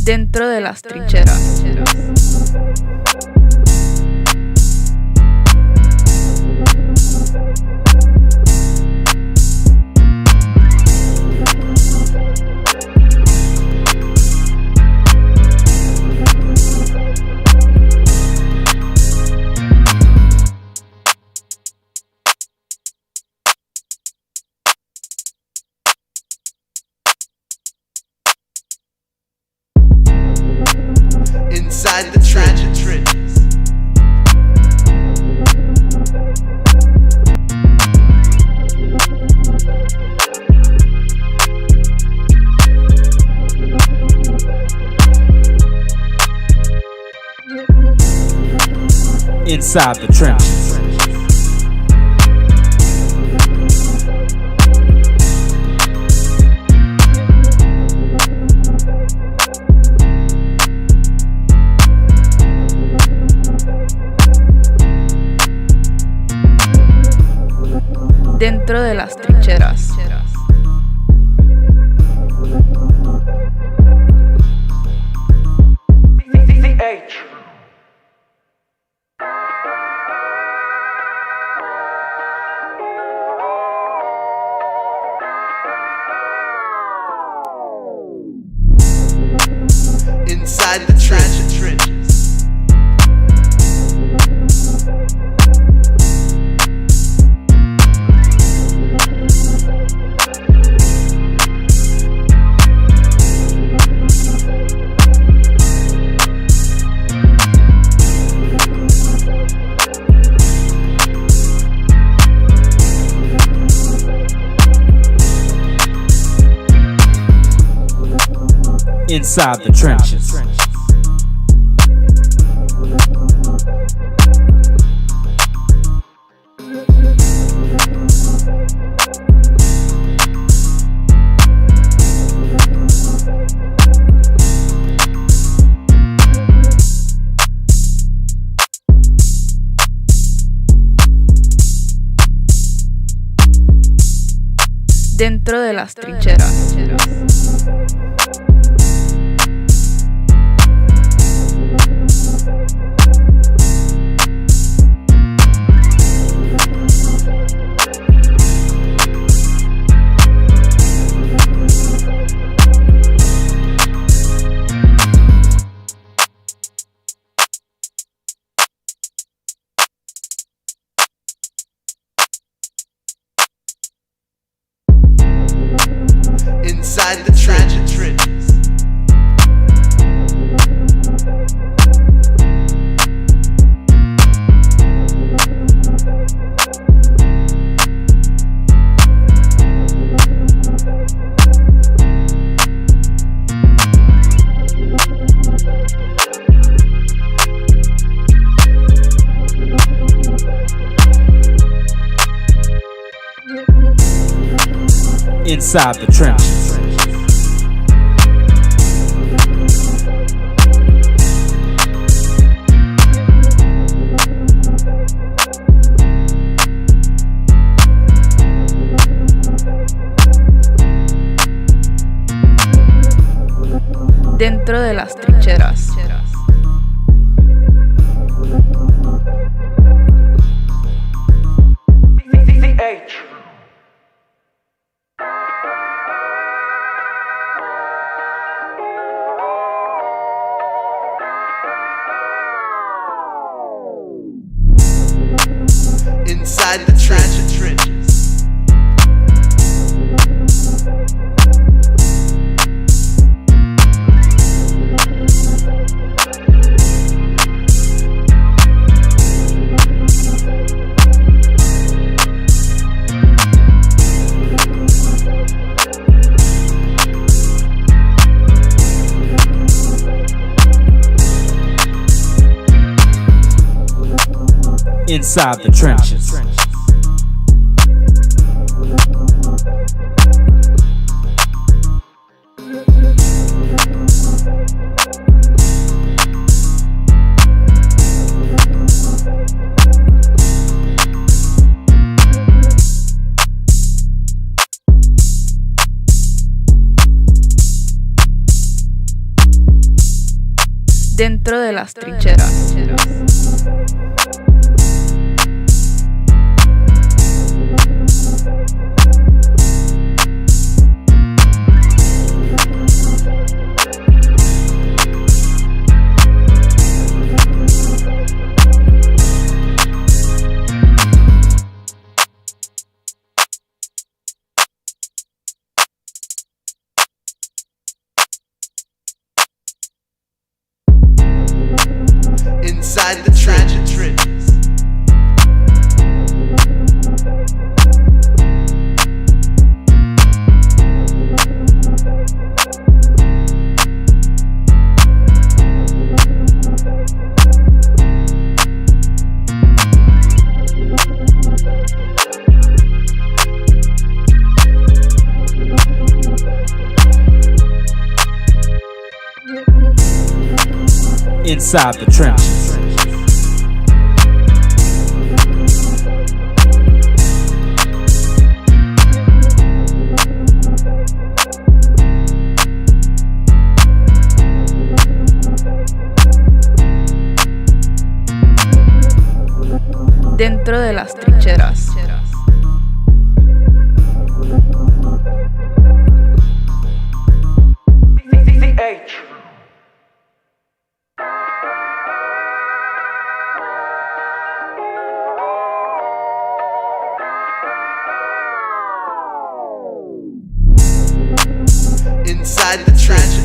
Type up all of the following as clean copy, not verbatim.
Dentro de las trincheras. Inside the trenches. Inside the trenches. Dentro de las trincheras. Inside the trenches. Inside the trenches. Dentro de las trincheras. Inside the trenches. Inside the trenches. Dentro de las trincheras. Inside the trenches. Inside the trenches. Dentro de las trincheras. Inside the trenches. Inside the trenches. Dentro de las trincheras. Inside the trenches.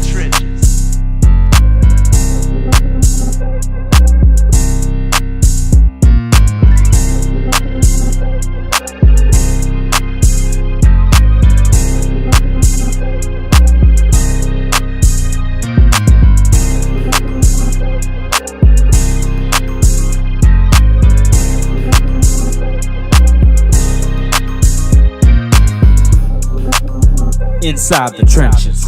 Inside the trenches.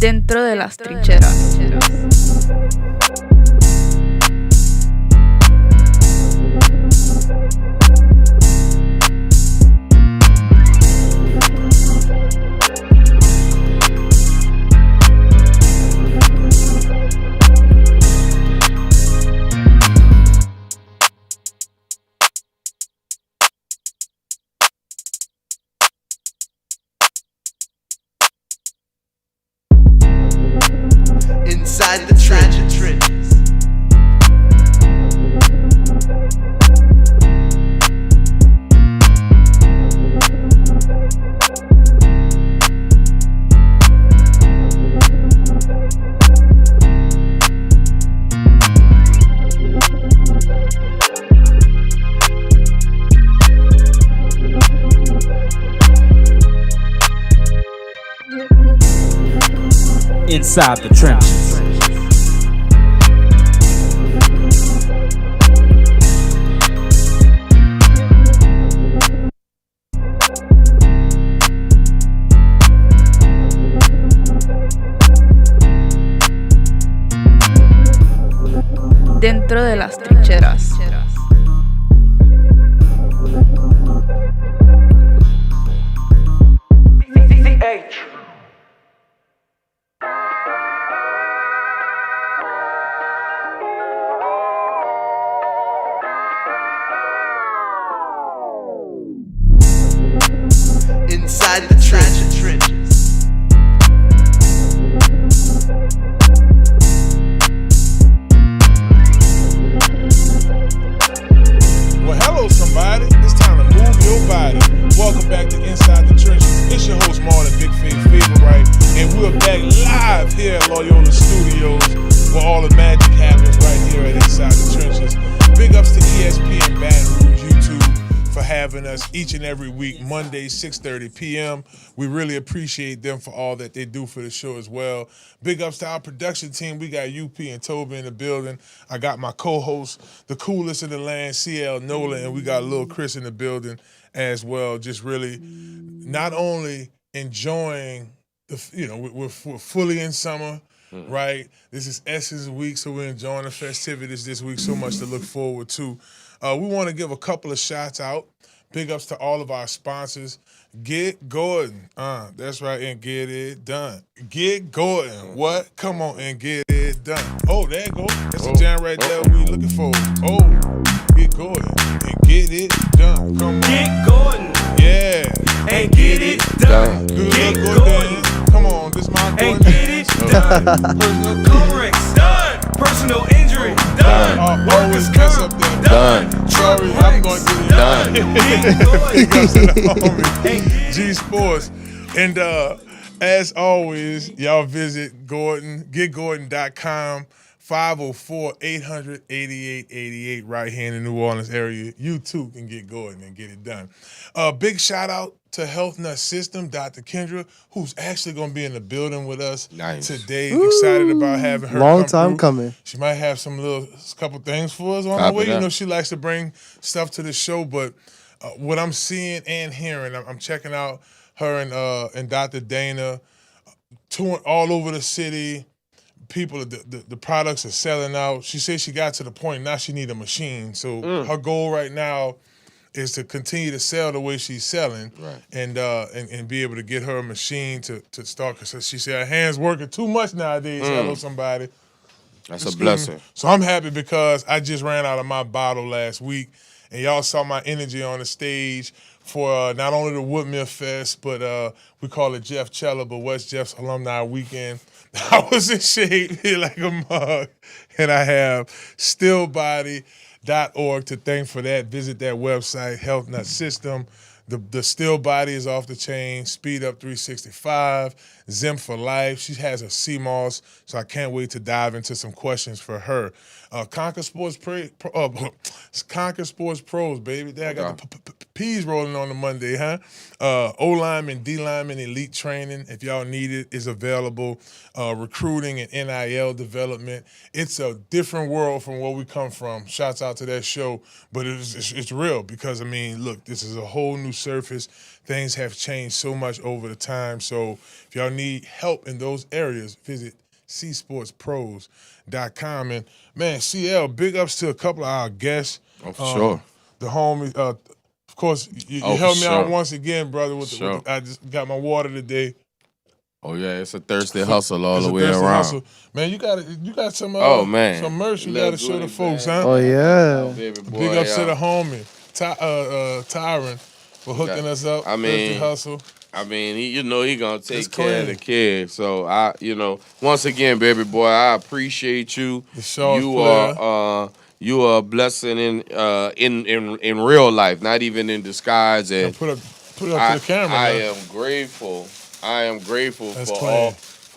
Dentro de las trincheras. Inside the trenches. Inside the trenches. Dentro de las trincheras. Inside the trenches. Well, hello somebody, it's time to move your body. Welcome back to Inside the Trenches. It's your host Marlon, Big Faith Favorite, and we're back live here at Loyola Studios where all the magic happens right here at Inside the Trenches. Big ups to ESPN Baton Rouge YouTube for having us each and every week, Monday, 6:30 p.m. We really appreciate them for all that they do for the show as well. Big ups to our production team. We got UP and Tobi in the building. I got my co-host, the coolest in the land, CL NOLA, and we got Lil Chris in the building as well. Just really not only enjoying we're fully in summer, right? This is Essence Week, so we're enjoying the festivities this week. So much to look forward to. We want to give a couple of shots out. Big ups to all of our sponsors. Get Gordan. That's right, and get it done. Get Gordan. What? Come on and get it done. Oh, there you go. That's a jam right there we looking for. Oh, get Gordan and get it done. Come on. Get Gordan. Yeah. And get it done. Good Get luck, Gordan. Come on, this my Gordan. And get it done. Personal corrects done. Personal injury done. Always mess up there. Done. Sorry, I'm going to get it Done. Big ups to the homie, G Sports. And as always, y'all visit Gordan, getgordan.com, 504-800-8888 right here in the New Orleans area. You too can get Gordan and get it done. Big shout out to Health Nut System, Dr. KENDRA, who's actually going to be in the building with us today. Excited about having her. Long time coming. She might have some couple things for us on her way. You know, she likes to bring stuff to the show, but what I'm seeing and hearing, I'm checking out her and Dr. Dana touring all over the city. People, the products are selling out. She said she got to the point now she need a machine. So her goal right now is to continue to sell the way she's selling, right. and be able to get her a machine to start. Because she said her hands working too much nowadays. Hello, somebody. That's a blessing. So I'm happy because I just ran out of my bottle last week, and y'all saw my energy on the stage for not only the Woodmill Fest, but we call it Jeff Cheller, but West Jeff's Alumni Weekend. I was in shape here like a mug, and I have stillbody.org to thank for that. Visit that website, Health Nut System. The still body is off the chain. Speed Up 365, Zim for Life. She has a CMOS, so I can't wait to dive into some questions for her. Conquer Sports Pros, baby. There I got the P's rolling on the Monday, huh? O-lineman, D-lineman, elite training, if y'all need it, is available. Recruiting and NIL development. It's a different world from where we come from. Shouts out to that show, but it's real because, I mean, look, this is a whole new surface. Things have changed so much over the time. So if y'all need help in those areas, visit csportspros.com. And, man, CL, big ups to a couple of our guests. Oh, for sure. The homie, of course, you helped me out once again, brother. I just got my water today. Oh yeah, it's a Thursday hustle all the way around. Hustle. Man, you got some some merch you got to show the folks, huh? Oh yeah. Big ups to the homie, Tyron, for hooking us up. I mean, Thursday hustle. I mean, he gonna take care of the kids. So once again, baby boy, I appreciate you. You are a blessing in real life, not even in disguise. And put up to the camera. I am grateful.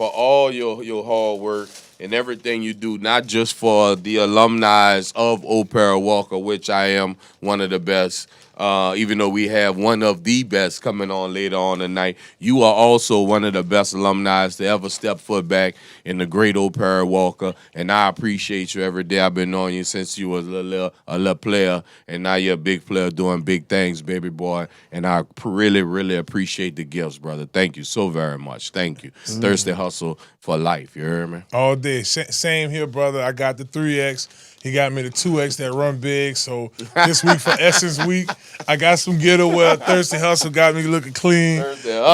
for all your hard work and everything you do, not just for the alumni of Opera Walker, which I am one of the best. Even though we have one of the best coming on later on tonight, you are also one of the best alumni to ever step foot back in the great Opera Walker, and I appreciate you every day. I've been knowing you since you was a little player, and now you're a big player doing big things, baby boy, and I really, really appreciate the gifts, brother. Thank you so very much. Thank you. Thursday Hustle for life, you heard me? All day. Same here, brother. I got the 3X. He got me the 2X that run big. So this week for Essence Week, I got some getaway. Thursday Hustle got me looking clean.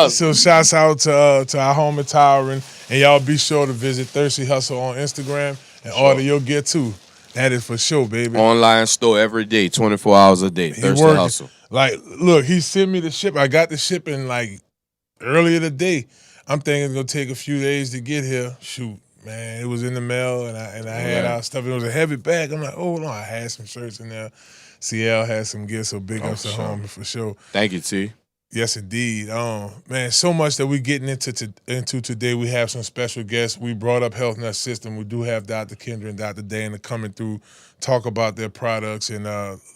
So shouts out to our homie Tyron. And y'all be sure to visit Thirsty Hustle on Instagram and order your gear too. That is for sure, baby. Online store every day, 24 hours a day. Thirsty Hustle. Like, look, he sent me the ship. I got the shipping like earlier today. I'm thinking it's gonna take a few days to get here. Shoot. Man, it was in the mail, and I had our stuff. It was a heavy bag. I'm like, oh, no, I had some shirts in there. CL had some gifts, so big ups to home for sure. Thank you, T. Yes, indeed. Man, so much that we're getting into today. We have some special guests. We brought up Health Nut System. We do have Dr. KENDRA and Dr. Dana coming through, talk about their products, and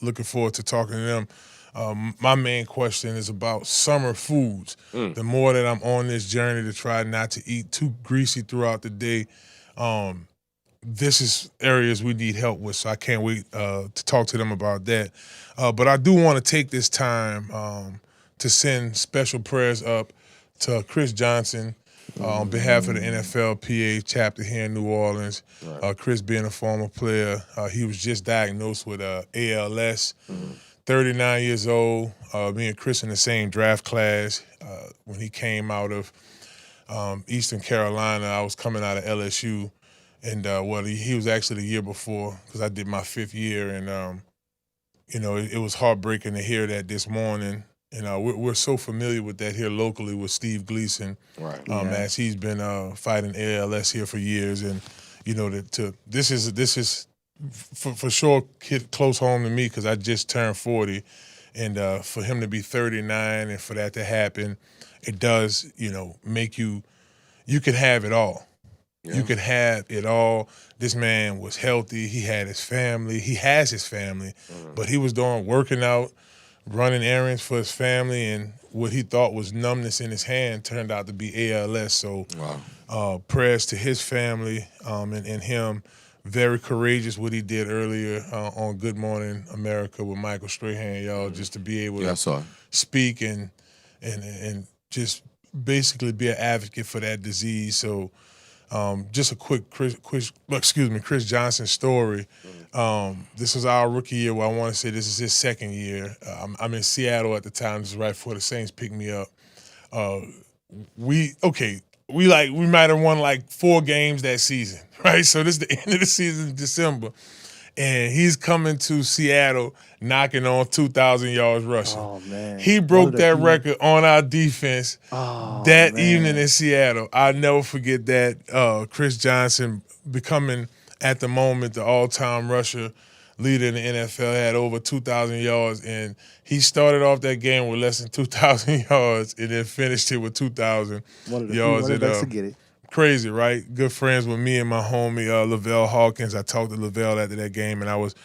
looking forward to talking to them. My main question is about summer foods. The more that I'm on this journey to try not to eat too greasy throughout the day, this is areas we need help with, so I can't wait to talk to them about that. But I do want to take this time to send special prayers up to Chris Johnson on behalf of the NFLPA chapter here in New Orleans. Chris being a former player, he was just diagnosed with ALS. 39 years old, me and Chris in the same draft class. When he came out of Eastern Carolina, I was coming out of LSU. And he was actually the year before because I did my 5th year. And, it was heartbreaking to hear that this morning. We're so familiar with that here locally with Steve Gleason, as he's been fighting ALS here for years. And, this is for sure hit close home to me because I just turned 40. And for him to be 39 and for that to happen, it does, make you can have it all. Yeah. You could have it all. This man was healthy. He had his family. He has his family. But he was working out, running errands for his family, and what he thought was numbness in his hand turned out to be ALS. So prayers to his family and him. Very courageous what he did earlier on Good Morning America with Michael Strahan, y'all, just to be able to speak and just basically be an advocate for that disease. So just a quick Chris Johnson story. This was our rookie year. Well, I want to say this is his 2nd year. I'm in Seattle at the time. This is right before the Saints picked me up. We might have won like 4 games that season, right? So this is the end of the season in December. And he's coming to Seattle knocking on 2,000 yards rushing. Oh, man. He broke that record on our defense evening in Seattle. I'll never forget that. Chris Johnson becoming, at the moment, the all-time rusher leader in the NFL, had over 2,000 yards. And he started off that game with less than 2,000 yards and then finished it with 2,000 yards. One of the best to get it. Crazy, right? Good friends with me and my homie, Lavelle Hawkins. I talked to Lavelle after that game, and I was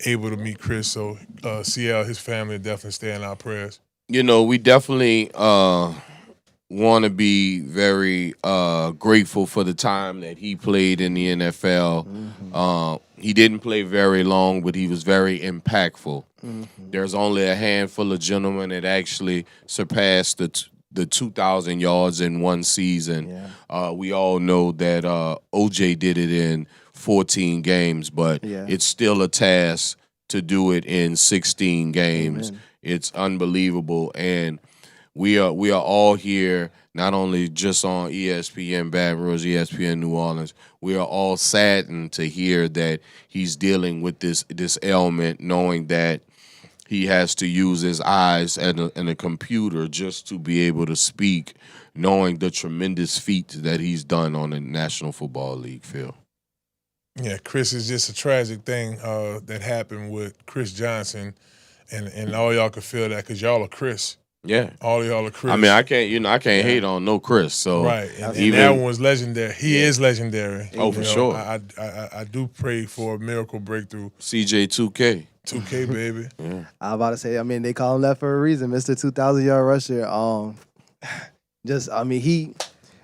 able to meet Chris. So, CL, his family definitely stay in our prayers. We definitely want to be very grateful for the time that he played in the NFL. He didn't play very long, but he was very impactful. There's only a handful of gentlemen that actually surpassed the 2,000 yards in one season. We all know that OJ did it in 14 games, but it's still a task to do it in 16 games. Amen. It's unbelievable, and we are all here, not only just on ESPN Baton Rouge, ESPN New Orleans. We are all saddened to hear that he's dealing with this ailment, knowing that he has to use his eyes and a computer just to be able to speak, knowing the tremendous feats that he's done on the National Football League field. Yeah, Chris, is just a tragic thing that happened with Chris Johnson, and all y'all can feel that because y'all are Chris. Yeah, all y'all are Chris. I mean, I can't hate on no Chris. So right, and that one was legendary. He is legendary. Oh, for sure. I do pray for a miracle breakthrough. CJ 2K. 2K, baby. I was about to say, I mean, they call him that for a reason, Mr. 2,000-yard rusher.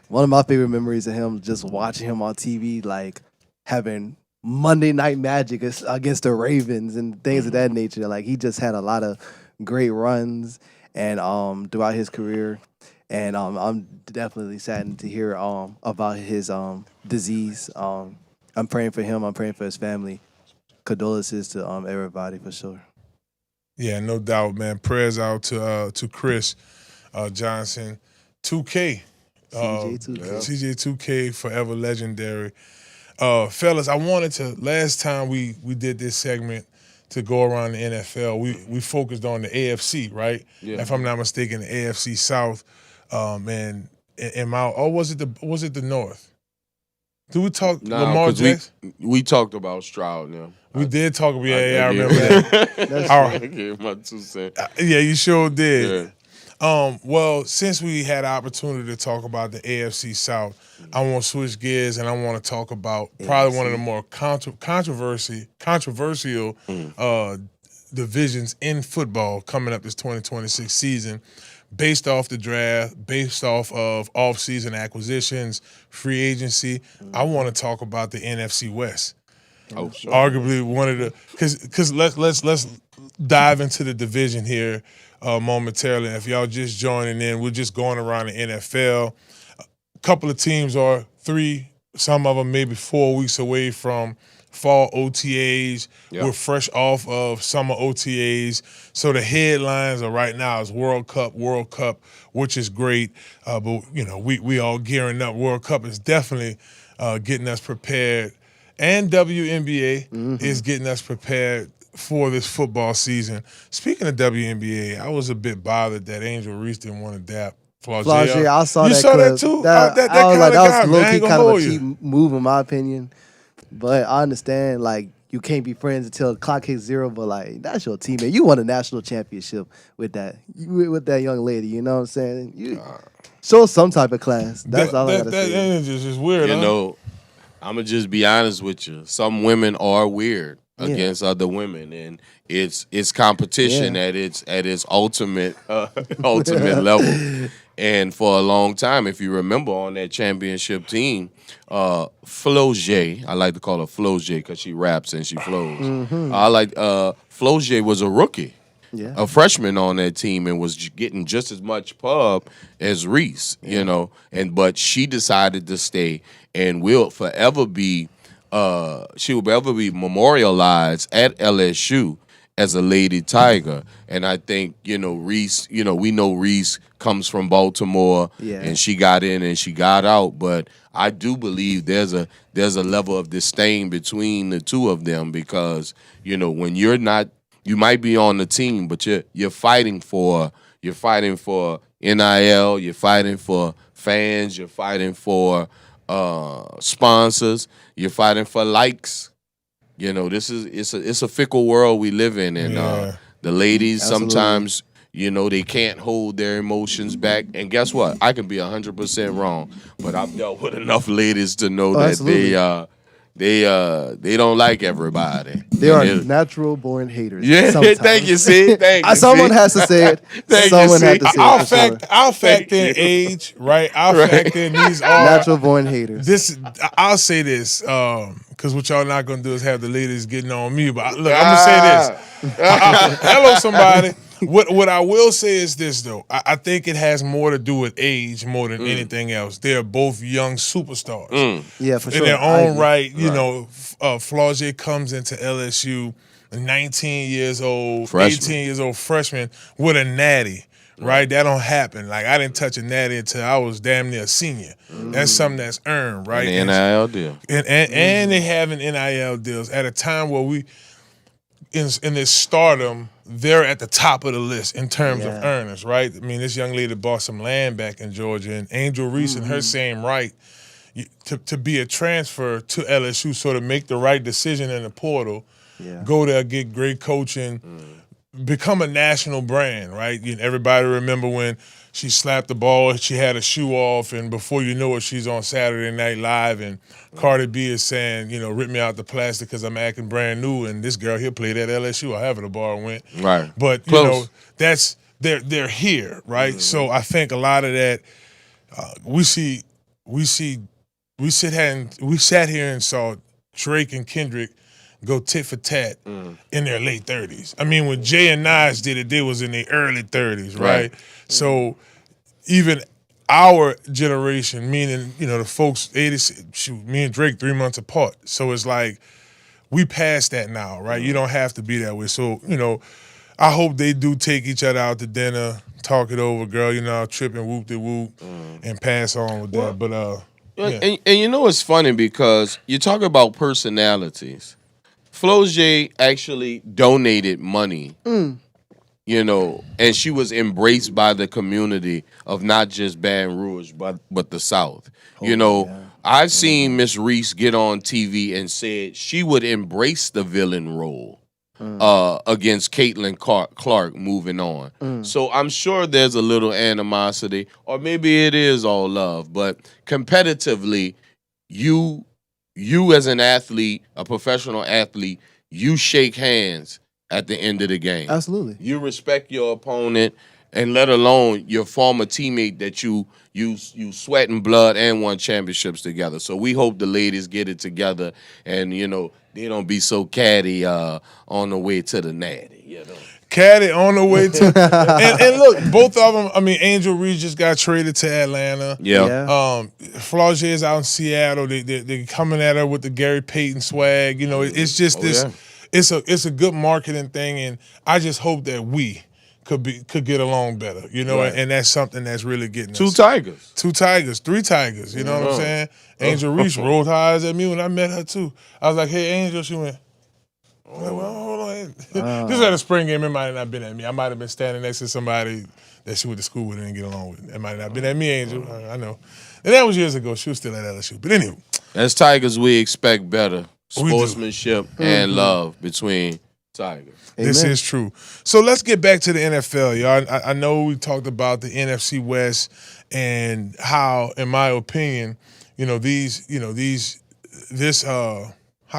One of my favorite memories of him, just watching him on TV, like having Monday Night Magic against the Ravens and things of that nature. Like, he just had a lot of great runs and throughout his career. And I'm definitely saddened to hear about his disease. I'm praying for him. I'm praying for his family. Condolences to everybody for sure. Yeah, no doubt, man. Prayers out to Chris Johnson, 2K, CJ 2K, forever legendary. Fellas, I wanted to, last time we did this segment to go around the NFL, we focused on the AFC, right? Yeah. If I'm not mistaken, the AFC South, and was it the North? Did we talk Lamar Jackson? We talked about Stroud now. We did talk about I remember that. I gave my 2 cents. Yeah, you sure did. Yeah. Well, since we had the opportunity to talk about the AFC South, I want to switch gears and I want to talk about probably one of the more controversial divisions in football coming up this 2026 season based off the draft, based off of off-season acquisitions, free agency. I want to talk about the NFC West. Oh, sure. Arguably one of the because let's dive into the division here momentarily. If y'all just joining in, we're just going around the NFL. A couple of teams are 3, some of them maybe 4 weeks away from fall OTAs. Yep. We're fresh off of summer OTAs. So the headlines are right now is World Cup, which is great. But, you know, we all gearing up. World Cup is definitely getting us prepared. And WNBA is getting us prepared for this football season. Speaking of WNBA, I was a bit bothered that Angel Reese didn't want to dap Flaugier. I saw you that. saw clip. that too? That That was kind like, of that guy, was man. I low-key ain't gonna kind of hold a you. cheap move, in my opinion. But I understand, like, you can't be friends until the clock hits 0, but, like, that's your teammate. You won a national championship with that young lady, you know what I'm saying? You show some type of class. That's all I got to That say. energy is just weird, You huh? know, I'm gonna just be honest with you. Some women are weird against other women, and it's competition at its ultimate level. And for a long time, if you remember on that championship team, Flaugier, I like to call her Flaugier because she raps and she flows. I like Flaugier was a rookie. Yeah. A freshman on that team and was getting just as much pub as Reese, you know, but she decided to stay and will forever be memorialized at LSU as a Lady Tiger. And I think, you know, Reese, you know, we know Reese comes from Baltimore and she got in and she got out, but I do believe there's a level of disdain between the two of them because, you know, when you're not, you might be on the team, but you're fighting for NIL, you're fighting for fans, you're fighting for sponsors, you're fighting for likes. You know, it's a fickle world we live in, and the ladies sometimes, you know, they can't hold their emotions back. And guess what? I can be 100% wrong, but I've dealt with enough ladies to know that they don't like everybody. They are natural born haters. Yeah, sometimes. thank you, see? Thank you, Someone has to say it. Someone has to say it. I'll factor in age, right? I'll factor in these are natural born haters. I'll say this, because what y'all not gonna do is have the ladies getting on me. But look, I'm gonna say this. Hello, somebody. What I will say is this though. I think it has more to do with age more than anything else. They're both young superstars. Yeah, for sure. In their own right, you know, Flaugier comes into LSU 19 years old, 18 years old freshman with a natty. Right, that don't happen. Like I didn't touch a natty until I was damn near a senior. That's something that's earned, right? And NIL deal, and they having NIL deals at a time where we, in this stardom, they're at the top of the list in terms of earners, right? I mean, this young lady bought some land back in Georgia, and Angel Reese in her same right to be a transfer to LSU, sort of make the right decision in the portal, go there, get great coaching. Become a national brand, right? Everybody remember when she slapped the ball, she had a shoe off, and before you know it, she's on Saturday Night Live, and Cardi B is saying, you know, rip me out the plastic because I'm acting brand new, and this girl here played at LSU, or however the bar went. Right. But, you know, that's they're here, right? So I think a lot of that, we sat here and saw Drake and Kendrick go tit for tat in their late 30s. I mean, when Jay and Nas did it, they was in their early 30s, right? So even our generation, meaning, you know, the folks, 80s, me and Drake 3 months apart. So it's like, we past that now, right? You don't have to be that way. So, you know, I hope they do take each other out to dinner, talk it over, girl, you know, trip and whoop-de-whoop, and pass on with that. But, and you know, it's funny because you talk about personalities. Flaugier actually donated money, you know, and she was embraced by the community of not just Baton Rouge, but the South. I've seen Miss Reese get on TV and said she would embrace the villain role against Caitlin Clark moving on. So I'm sure there's a little animosity, or maybe it is all love, but competitively, you as an athlete, a professional athlete, you shake hands at the end of the game. Absolutely. You respect your opponent, and let alone your former teammate that you sweat and blood and won championships together. So we hope the ladies get it together, and they don't be so catty on the way to the natty. Caddy on the way to and look, both of them. I mean, Angel Reese just got traded to Atlanta. Yeah. Flauegier's out in Seattle. They coming at her with the Gary Payton swag. It's just this. Yeah. It's a good marketing thing, and I just hope that we could get along better. Right. And that's something that's really getting us. 2 Tigers, 3 Tigers. You know what I'm saying? Angel Reese rolled her eyes at me when I met her too. I was like, "Hey, Angel," she went. Well, hold on. This was at a spring game. It might have not been at me. I might have been standing next to somebody that she went to school with and didn't get along with. It might have not been at me, Angel. I know. And that was years ago. She was still at LSU. But anyway. As Tigers, we expect better sportsmanship and love between Tigers. This is true. So let's get back to the NFL, y'all. I know we talked about the NFC West and how, in my opinion, how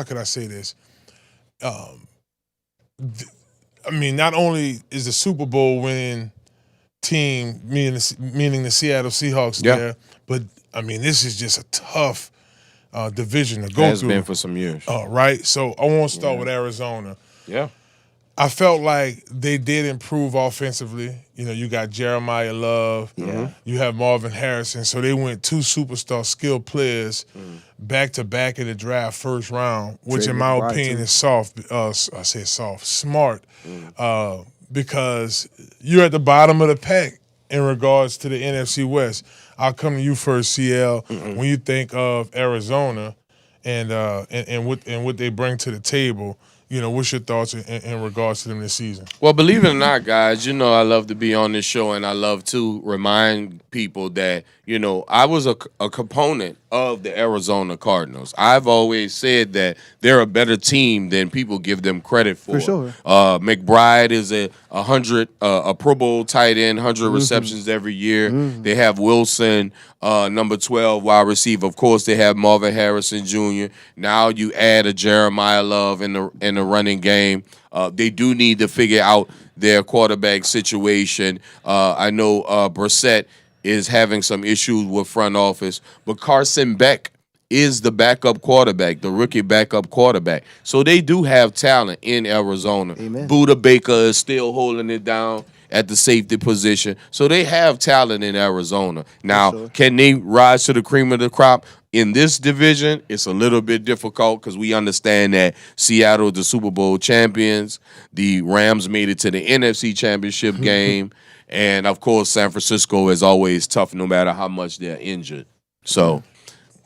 could I say this? Not only is the Super Bowl winning team, meaning the Seattle Seahawks there, but this is just a tough division to go through. Has been for some years. Right? So I want to start with Arizona. Yeah. I felt like they did improve offensively. You got Jeremiah Love. Yeah. You have Marvin Harrison. So they went 2 superstar skilled players back-to-back in the draft first round, which in my opinion is smart. Because you're at the bottom of the pack in regards to the NFC West. I'll come to you first, CL. When you think of Arizona and what they bring to the table, what's your thoughts in regards to them this season? Well, believe it or not, guys, I love to be on this show, and I love to remind people that, I was a component of the Arizona Cardinals. I've always said that they're a better team than people give them credit for. For sure. McBride is a Pro Bowl tight end, 100 receptions every year. They have Wilson, number 12 wide receiver. Of course, they have Marvin Harrison Jr. Now you add a Jeremiah Love in the running game. They do need to figure out their quarterback situation. I know Brissett is having some issues with front office, but Carson Beck is the backup quarterback, the rookie backup quarterback. So they do have talent in Arizona. Amen. Buda Baker is still holding it down at the safety position. So they have talent in Arizona. Now, can they rise to the cream of the crop? In this division, it's a little bit difficult because we understand that Seattle is the Super Bowl champions. The Rams made it to the NFC Championship game. And, of course, San Francisco is always tough no matter how much they're injured. So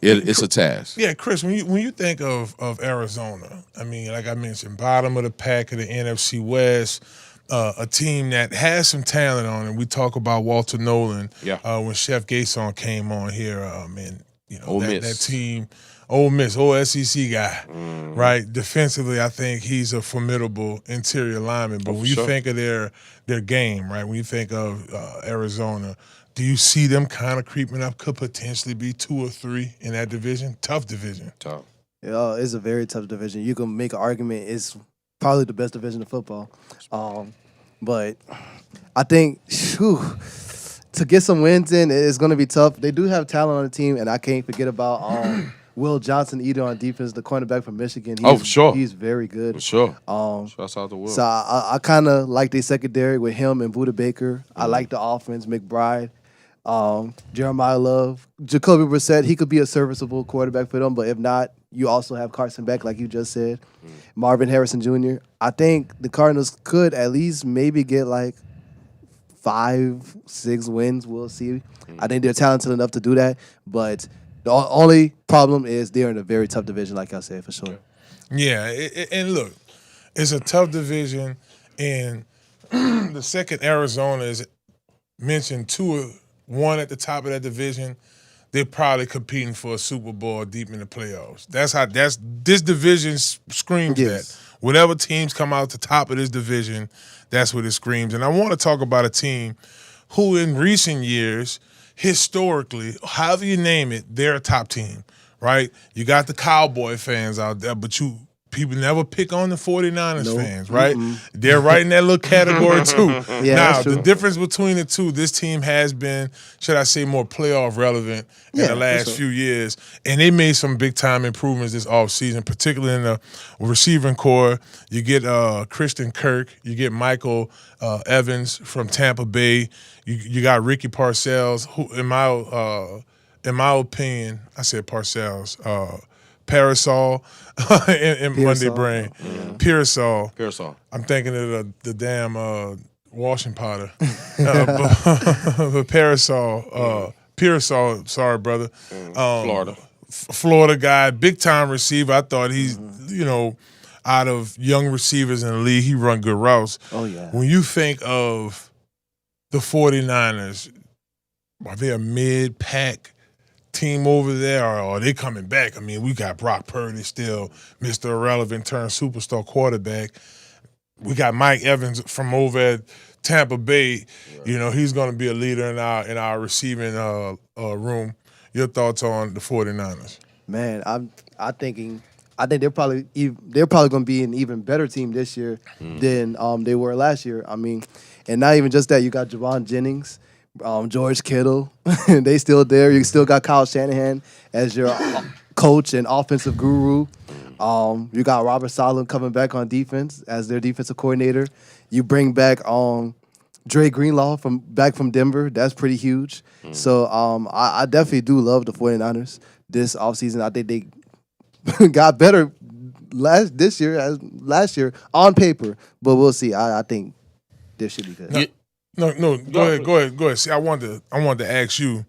it's a task. Yeah, Chris, when you think of Arizona, like I mentioned, bottom of the pack of the NFC West, a team that has some talent on it. We talk about Walter Nolan when Chef Gason came on here, that team, Ole Miss, old SEC guy, right? Defensively, I think he's a formidable interior lineman. But when you think of their game, right, when you think of Arizona, do you see them kind of creeping up? Could potentially be 2 or 3 in that division? Tough division. Tough. Yeah, it's a very tough division. You can make an argument it's probably the best division of football. But I think to get some wins in, it's going to be tough. They do have talent on the team, and I can't forget about Will Johnson, either on defense, the cornerback from Michigan. For sure. He's very good. For sure. Shouts out to Will. So I kind of like their secondary with him and Buda Baker. I like the offense, McBride, Jeremiah Love. Jacoby Brissett, he could be a serviceable quarterback for them, but if not, you also have Carson Beck, like you just said. Marvin Harrison Jr. I think the Cardinals could at least maybe get like 5-6 wins. We'll see. I think they're talented enough to do that, but the only problem is they're in a very tough division, like I said, for sure. Yeah, and look, it's a tough division, and the second Arizona is mentioned 2 or 1 at the top of that division. They're probably competing for a Super Bowl deep in the playoffs. This division screams that. Whenever teams come out the top of this division, that's what it screams. And I want to talk about a team who in recent years, historically, however you name it, they're a top team, right? You got the Cowboy fans out there, but you people never pick on the 49ers Nope. fans, right? They're right in that little category too. Yeah, now, that's true. the difference between the two, this team has been, should I say, more playoff relevant in Yeah, the for last sure. few years. And they made some big-time improvements this offseason, particularly in the receiving core. You get Christian Kirk. You get Michael Evans from Tampa Bay. You got Ricky Parcells, who, in my opinion, I said Parcells, Parasol in Monday Pearsall. Brain. Pearsall. Pearsall. I'm thinking of the damn washing potter. But Parasol, Pearsall, sorry, brother. Florida. Florida guy, big time receiver. I thought he's, out of young receivers in the league, he run good routes. Oh, yeah. When you think of the 49ers, are they a mid-pack team over there, or are they coming back? I mean, we got Brock Purdy still, Mr. Irrelevant turned superstar quarterback. We got Mike Evans from over at Tampa Bay. Right. He's going to be a leader in our receiving room. Your thoughts on the 49ers? Man, I think they're probably going to be an even better team this year than they were last year. I mean, and not even just that. You got Javon Jennings, George Kittle. They still there. You still got Kyle Shanahan as your coach and offensive guru. You got Robert Saleh coming back on defense as their defensive coordinator. You bring back Dre Greenlaw back from Denver. That's pretty huge. So I definitely do love the 49ers this offseason. I think they got better last year on paper, but we'll see. I think this should be good. No. Go ahead. See, I wanted to ask you.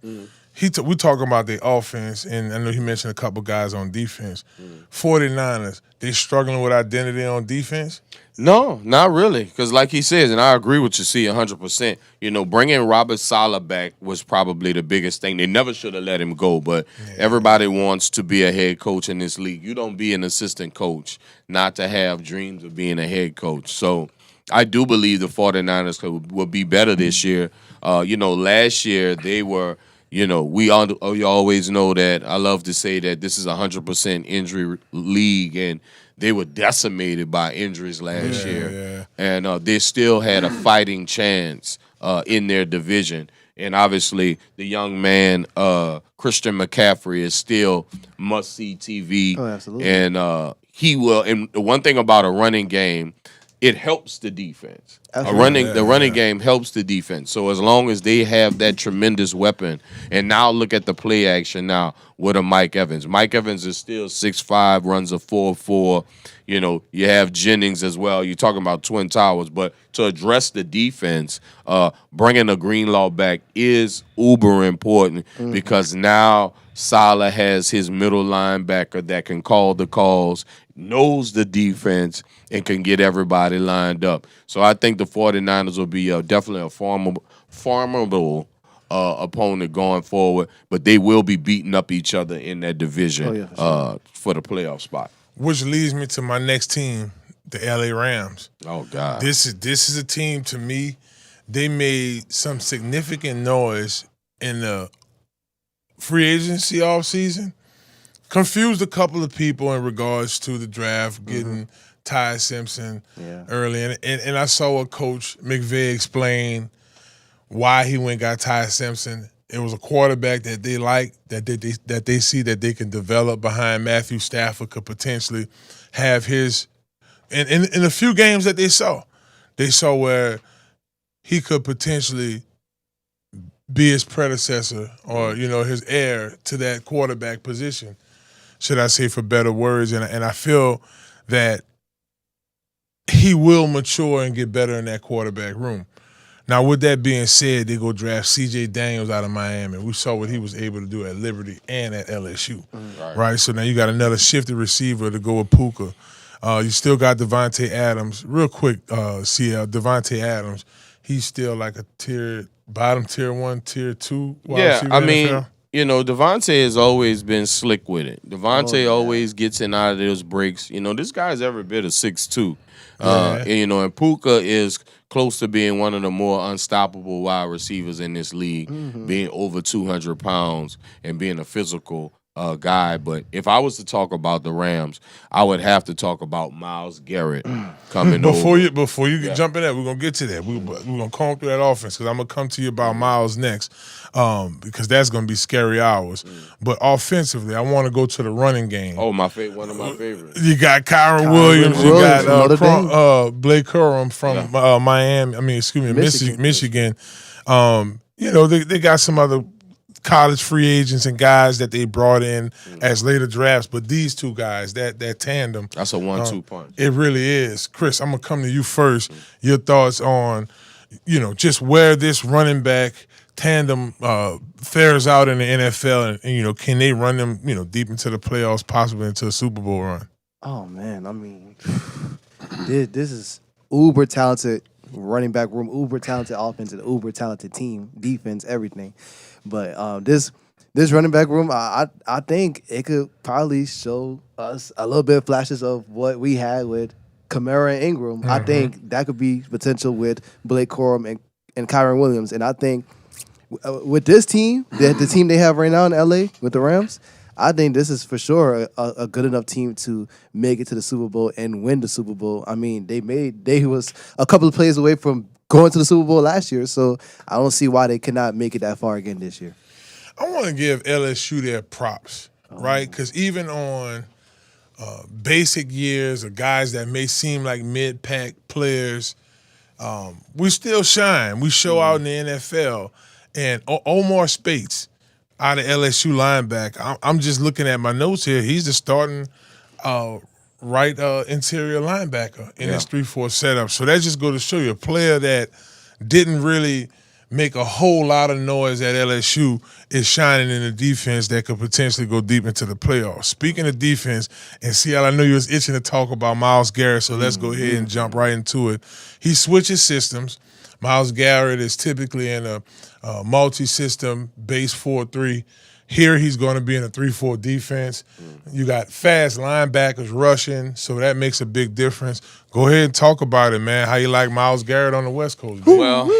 We talking about the offense, and I know he mentioned a couple guys on defense. 49ers, they struggling with identity on defense? No, not really. Because like he says, and I agree with you, see, 100%. Bringing Robert Saleh back was probably the biggest thing. They never should have let him go, but everybody wants to be a head coach in this league. You don't be an assistant coach not to have dreams of being a head coach. So I do believe the 49ers will be better this year. Last year they were – we always know that. I love to say that this is a 100% injury league, and they were decimated by injuries last year. Yeah. And they still had a fighting chance in their division. And obviously, the young man, Christian McCaffrey, is still must-see TV. Oh, absolutely. And he will – and the one thing about a running game, it helps the defense. The running game helps the defense. So as long as they have that tremendous weapon, and now look at the play action now with a Mike Evans. Mike Evans is still 6'5", runs a 4.4. You have Jennings as well. You're talking about Twin Towers. But to address the defense, bringing a Greenlaw back is uber important because now Saleh has his middle linebacker that can call the calls, knows the defense, and can get everybody lined up. So I think the 49ers will be definitely a formidable opponent going forward, but they will be beating up each other in that division for the playoff spot. Which leads me to my next team, the LA Rams. Oh, God. This is a team, to me, they made some significant noise in the free agency offseason. Confused a couple of people in regards to the draft, getting Ty Simpson early. And I saw a Coach McVay explain why he went and got Ty Simpson. It was a quarterback that they like, that they see that they can develop behind Matthew Stafford, could potentially have his – in a few games that they saw where he could potentially be his predecessor or, his heir to that quarterback position, should I say, for better words. And I feel that he will mature and get better in that quarterback room. Now, with that being said, they go draft C.J. Daniels out of Miami. We saw what he was able to do at Liberty and at LSU, right? So now you got another shifted receiver to go with Puka. You still got Devontae Adams. Real quick, CL, Devontae Adams, he's still like a bottom tier 1, tier 2 wide receiver in the NFL. Devontae has always been slick with it. Devontae always gets in out of those breaks. This guy's every bit of 6'2". And Puka is close to being one of the more unstoppable wide receivers in this league, being over 200 pounds and being a physical guy. But if I was to talk about the Rams, I would have to talk about Myles Garrett coming over. Before you jump in that, we're gonna get to that. We're gonna comb through that offense because I'm gonna come to you about Myles next, because that's gonna be scary hours. But offensively, I want to go to the running game. Oh, one of my favorites. You got Kyron Williams. You got Blake Corum from Miami. Michigan. They got some other college free agents and guys that they brought in as later drafts, but these two guys, that tandem, that's a 1-2 punch. It really is. Chris, I'm gonna come to you first. Your thoughts on, just where this running back tandem fares out in the NFL, and can they run them, deep into the playoffs, possibly into a Super Bowl run? Oh man, I mean, this is uber talented running back room, uber talented offense, and uber talented team, defense, everything. But this running back room, I think it could probably show us a little bit of flashes of what we had with Kamara and Ingram. Mm-hmm. I think that could be potential with Blake Corum and Kyron Williams. And I think with this team, the team they have right now in LA with the Rams, I think this is for sure a good enough team to make it to the Super Bowl and win the Super Bowl. I mean, they was a couple of plays away from going to the Super Bowl last year, so I don't see why they cannot make it that far again this year. I want to give LSU their props, right? Because even on basic years of guys that may seem like mid-pack players, we still shine. We show out in the NFL. And Omar Spates, out of LSU linebacker, I'm just looking at my notes here. He's the starting right interior linebacker in his 3-4 setup. So that just goes to show you a player that didn't really make a whole lot of noise at LSU is shining in a defense that could potentially go deep into the playoffs. Speaking of defense, and Seattle, I know you was itching to talk about Myles Garrett, so let's go ahead and jump right into it. He switches systems. Myles Garrett is typically in a multi-system base 4-3. Here he's going to be in a 3-4 defense. You got fast linebackers rushing, so that makes a big difference. Go ahead and talk about it, man. How you like Myles Garrett on the West Coast? Man? Well,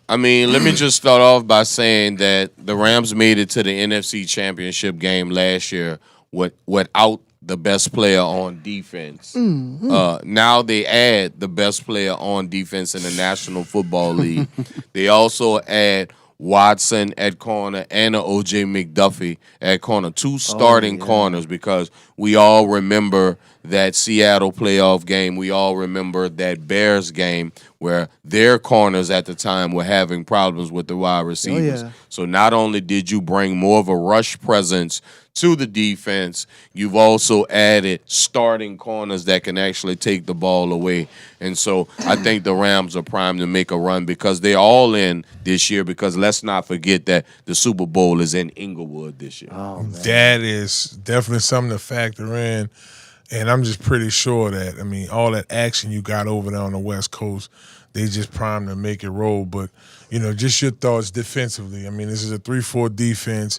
I mean, let me just start off by saying that the Rams made it to the NFC Championship game last year without the best player on defense. Now they add the best player on defense in the National Football League. They also add Watson at corner and O.J. McDuffie at corner. Two starting corners, because we all remember that Seattle playoff game. We all remember that Bears game where their corners at the time were having problems with the wide receivers. So not only did you bring more of a rush presence to the defense, you've also added starting corners that can actually take the ball away. And so I think the Rams are primed to make a run because they're all in this year, because let's not forget that the Super Bowl is in Inglewood this year. That is definitely something to factor in. And I'm just pretty sure that, I mean, all that action you got over there on the West Coast, they just primed to make it roll. But, just your thoughts defensively. I mean, this is a 3-4 defense.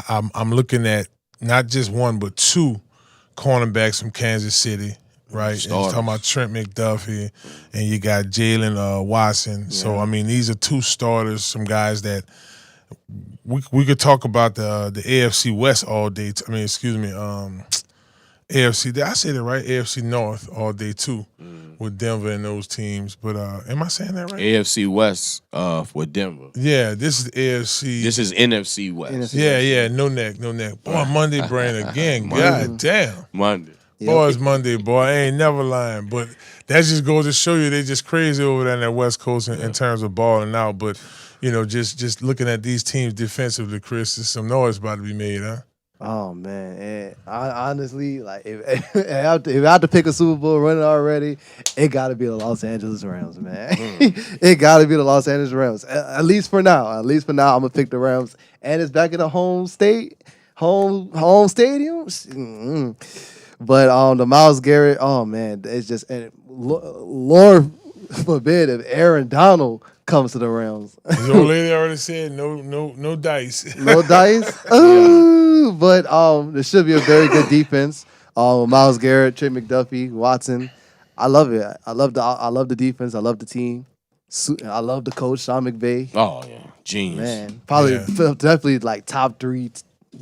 I'm looking at not just one but two cornerbacks from Kansas City, right? And you're talking about Trent McDuffie, and you got Jalen Watson. Yeah. So, I mean, these are two starters, some guys that we could talk about the AFC West all day. AFC, did I say that right? AFC North all day too, with Denver and those teams. But am I saying that right? AFC West for Denver. Yeah, this is AFC. This is NFC West. Yeah, no neck. Boy, Monday brain again. God damn. Monday. Boy, it's Monday, boy. I ain't never lying. But that just goes to show you they just crazy over there in that West Coast in terms of balling out. But, just looking at these teams defensively, Chris, there's some noise about to be made, huh? Oh man, and I honestly, like, if I have to pick a Super Bowl running already, it got to be the Los Angeles Rams, man. It got to be the Los Angeles Rams. At least for now, I'm gonna pick the Rams, and it's back in the home stadium. But the Myles Garrett, oh man, it's just, and Lord forbid if Aaron Donald comes to the Rams. The old lady already said no dice. No dice. Ooh, but there should be a very good defense. Myles Garrett, Trent McDuffie, Watson. I love it. I love the defense. I love the team. I love the coach, Sean McVay. Oh yeah, genius. Man, probably definitely like top 3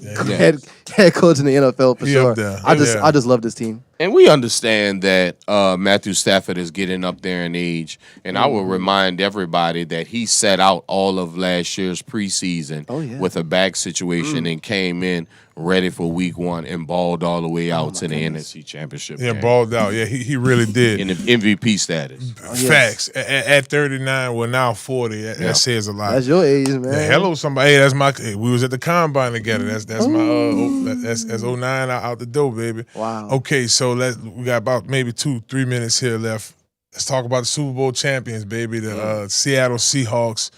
head coach in the NFL for He sure. up there. I Yeah. just love this team. And we understand that Matthew Stafford is getting up there in age. And I will remind everybody that he set out all of last year's preseason with a back situation and came in ready for week 1 and balled all the way out to the NFC Championship Yeah, game. balled out. Yeah, he really did. In the MVP status. Facts. At 39, well, now 40. That says a lot. That's your age, man. Yeah, hello, somebody. Hey, that's my. We was at the combine together. That's my. That's 09 out the door, baby. Wow. Okay, so we got about maybe 2-3 minutes here left. Let's talk about the Super Bowl champions, baby. The Seattle Seahawks.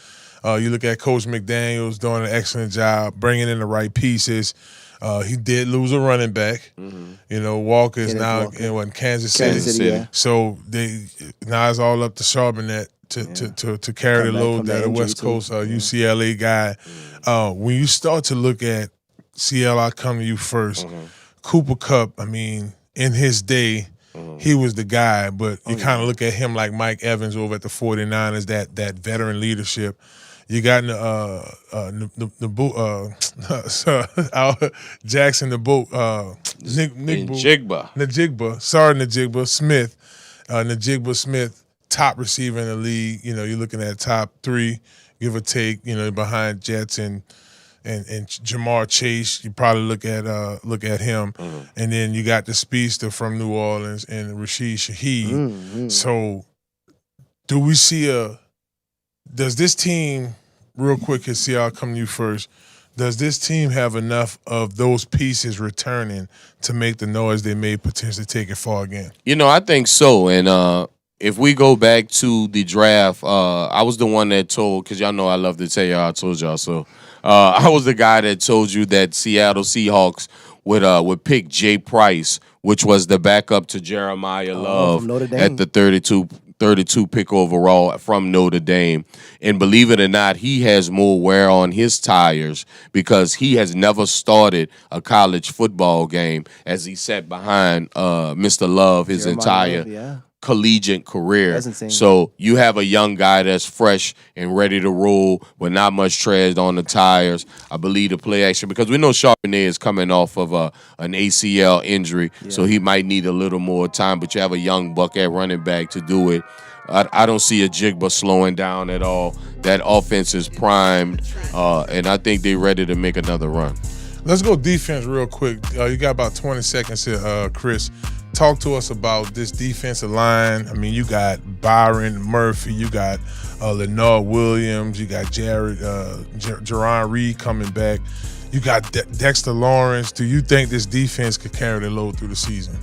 You look at Coach McDaniels doing an excellent job, bringing in the right pieces. He did lose a running back. You know, Walker is now in Kansas City. Yeah. So now it's all up to Charbonnet to carry the load. That West Coast UCLA guy. When you start to look at CL, I'll come to you first. Cooper Kupp, I mean, in his day, he was the guy, but you kind of look at him like Mike Evans over at the 49ers, that veteran leadership. You got Jackson the Boat, Najigba. Sorry, Najigba Smith. Najigba Smith, top receiver in the league. You know, you're looking at top 3, give or take. You know, behind Jets and Jamar Chase. You probably look at him, and then you got the speedster from New Orleans and Rashid Shaheed. So, do we see does this team, real quick, see I'll come to you first, does this team have enough of those pieces returning to make the noise they may potentially take it far again? You know, I think so. And if we go back to the draft, I was the one that told, because y'all know I love to tell y'all I told y'all so. I was the guy that told you that Seattle Seahawks would pick Jay Price, which was the backup to Jeremiah Love at the 32 pick overall from Notre Dame. And believe it or not, he has more wear on his tires because he has never started a college football game as he sat behind Mr. Love his entire collegiate career. That's insane. So you have a young guy that's fresh and ready to roll with not much tread on the tires. I believe the play action, because we know Charbonnet is coming off of an ACL injury, so he might need a little more time, but you have a young buck at running back to do it. I don't see a Jigba slowing down at all. That offense is primed, and I think they're ready to make another run. Let's go defense real quick. You got about 20 seconds here, Chris. Talk to us about this defensive line. I mean, you got Byron Murphy, you got Lenore Williams, you got Jerron Reed coming back, you got Dexter Lawrence. Do you think this defense could carry the load through the season?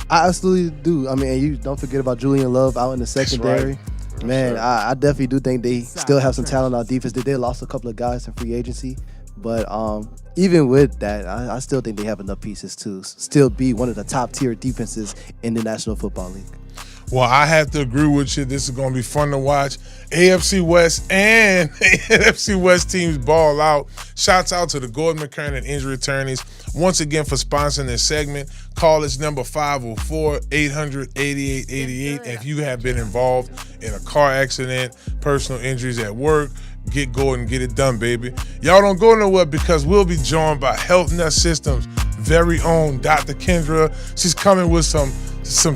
I absolutely do. I mean, and you don't forget about Julian Love out in the secondary. Right. Man, I definitely do think they still have some talent on defense. They lost a couple of guys in free agency, but even with that, I still think they have enough pieces to still be one of the top tier defenses in the National Football League. Well, I have to agree with you. This is going to be fun to watch. AFC West and NFC West teams ball out. Shouts out to the Gordan, McKernan injury attorneys once again for sponsoring this segment. Call us number 504-800-8888 if you have been involved in a car accident, personal injuries at work. Get going and get it done, baby. Y'all don't go nowhere because we'll be joined by Health Nut Systems' very own Dr. KENDRA. She's coming with some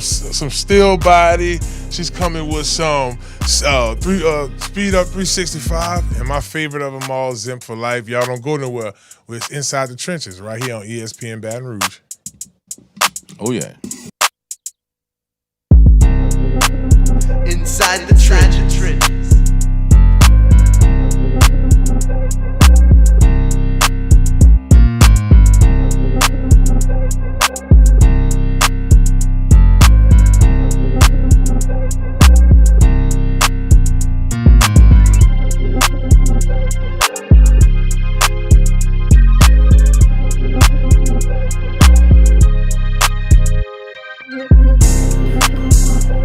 steel body. She's coming with some Speed Up 365, and my favorite of them all, Zim for Life. Y'all don't go nowhere. It's Inside the Trenches right here on ESPN Baton Rouge. Oh yeah. Inside the trenches.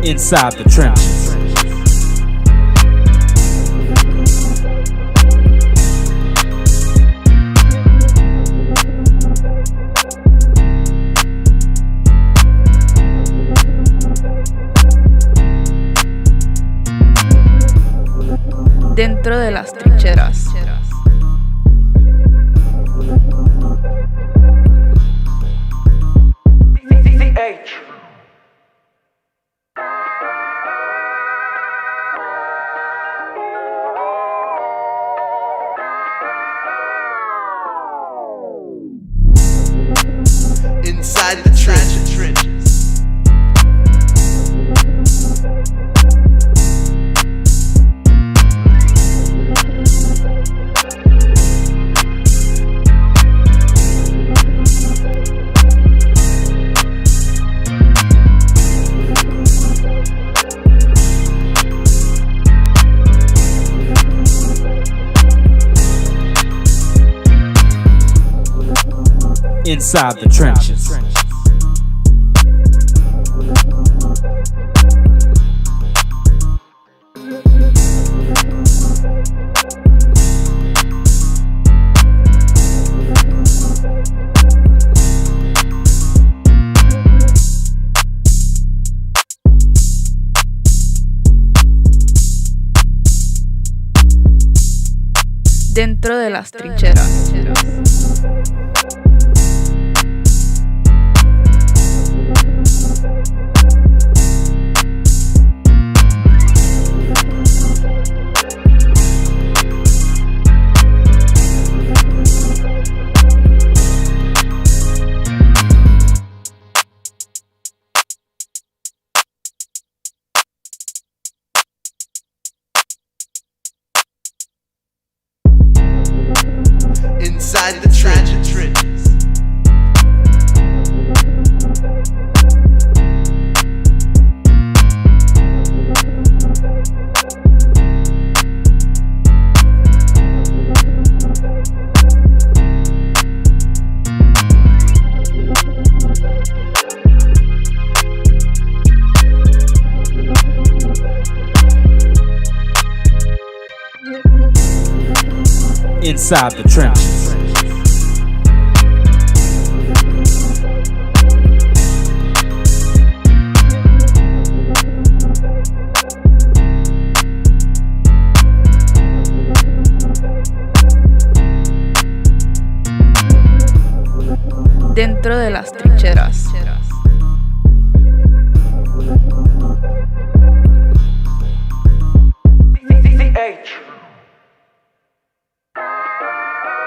Inside the trenches. Dentro de las trincheras. Inside the trenches. Inside the trenches. Dentro de las trincheras. Inside the trenches. Inside the trenches. Dentro de las trincheras. Inside the trenches.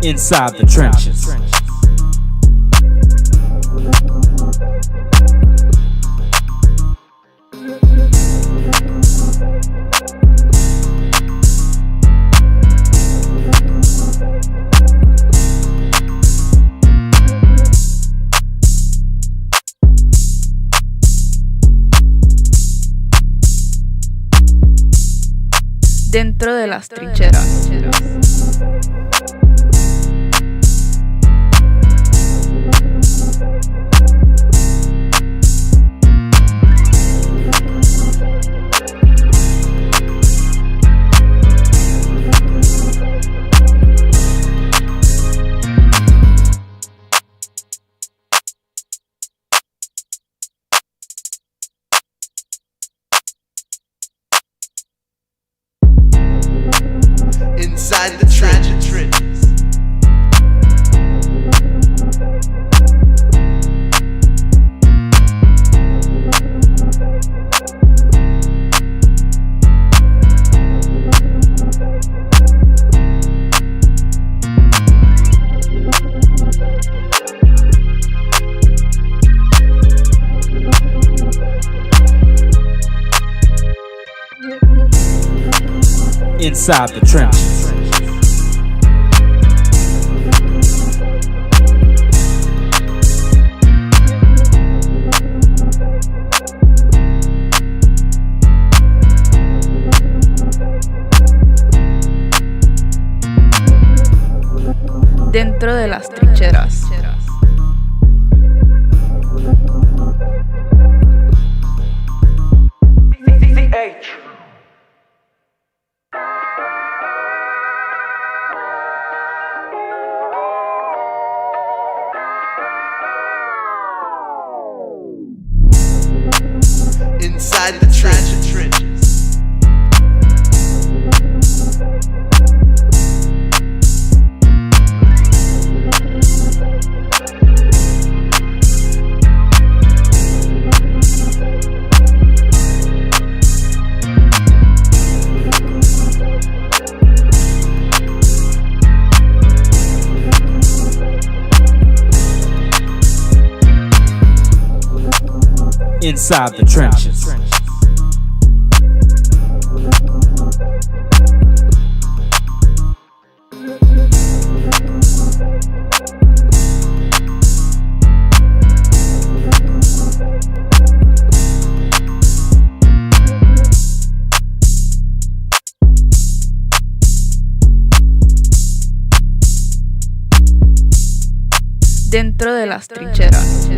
Inside the trenches. Dentro de las trincheras. Inside the trenches. Inside the trenches. Dentro de las trincheras. Inside the trenches. Dentro de las trincheras.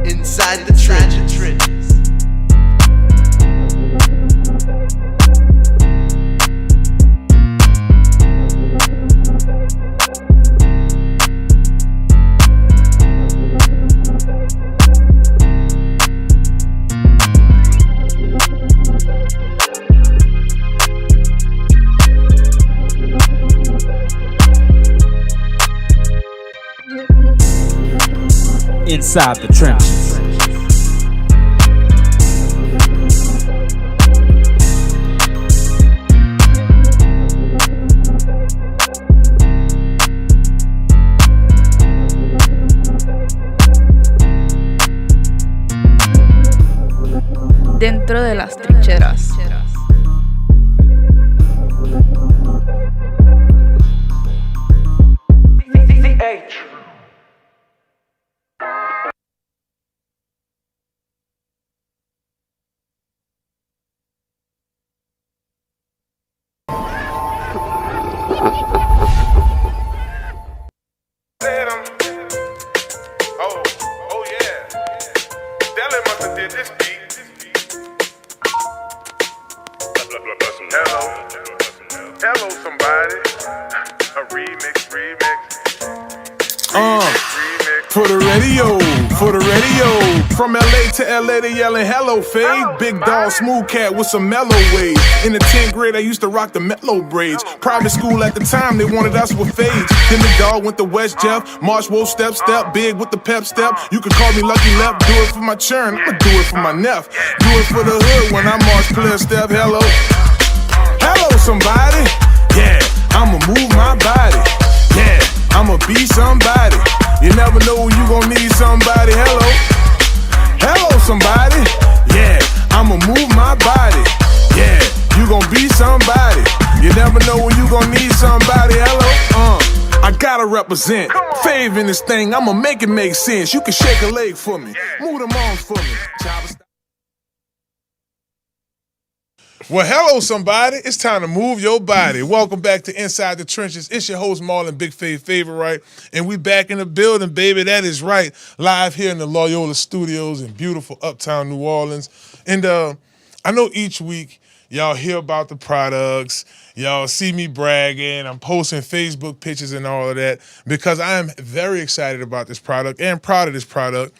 Inside the trenches. Inside the trenches. Dentro de las trincheras. Oh yeah. Della must have did this beat. Hello somebody. A remix. For the radio. From LA to LA, they yelling hello, fade. Big dog, smooth cat with some mellow waves. In the 10th grade, I used to rock the mellow braids. Private school at the time, they wanted us with fades. Then the dog went to West Jeff. March Wolf, step, big with the pep step. You can call me Lucky Left, do it for my churn. I'ma do it for my neff. Do it for the hood when I march clear step. Hello somebody. Yeah, I'ma move my body. Yeah, I'ma be somebody. You never know when you gon' need somebody. Hello somebody. Yeah, I'ma move my body. Yeah, you gon' be somebody. You never know when you gon' need somebody. I gotta represent. Fave in this thing, I'ma make it make sense. You can shake a leg for me, move them arms for me. Well, hello, somebody. It's time to move your body. Welcome back to Inside the Trenches. It's your host, Marlon, Big Faith Favorite, and we back in the building, baby. That is right. Live here in the Loyola studios in beautiful uptown New Orleans. And I know each week y'all hear about the products. Y'all see me bragging. I'm posting Facebook pictures and all of that because I am very excited about this product and proud of this product.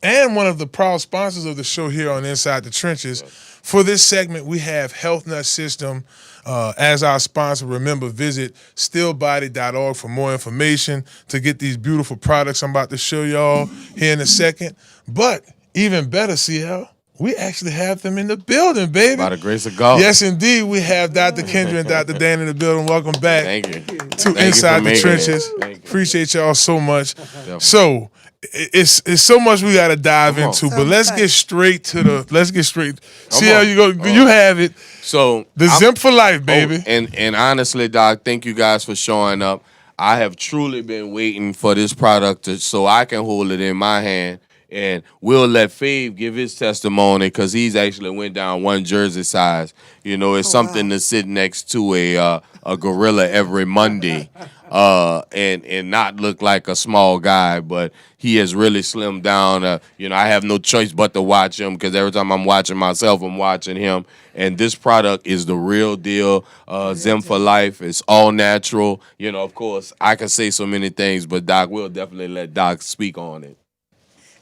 And one of the proud sponsors of the show here on Inside the Trenches. For this segment, we have Health Nut System as our sponsor. Remember, visit stillbody.org for more information to get these beautiful products I'm about to show y'all here in a second. But even better, CL, we actually have them in the building, baby. By the grace of God. Yes, indeed. We have Dr. KENDRA and Dr. Dan in the building. Welcome back. Thank you. To Inside the Trenches. Appreciate y'all so much. Definitely. So, it's so much we gotta dive into, but let's get straight. See how you go. You have it. So the Zim for life, baby. And honestly, Doc, thank you guys for showing up. I have truly been waiting for this product so I can hold it in my hand. And we'll let Fave give his testimony because he's actually went down one jersey size. You know, it's something to sit next to a gorilla every Monday. And not look like a small guy, but he has really slimmed down. I have no choice but to watch him because every time I'm watching myself, I'm watching him. And this product is the real deal. Zim for life. It's all natural. You know, of course, I can say so many things, but Doc, we'll definitely let Doc speak on it.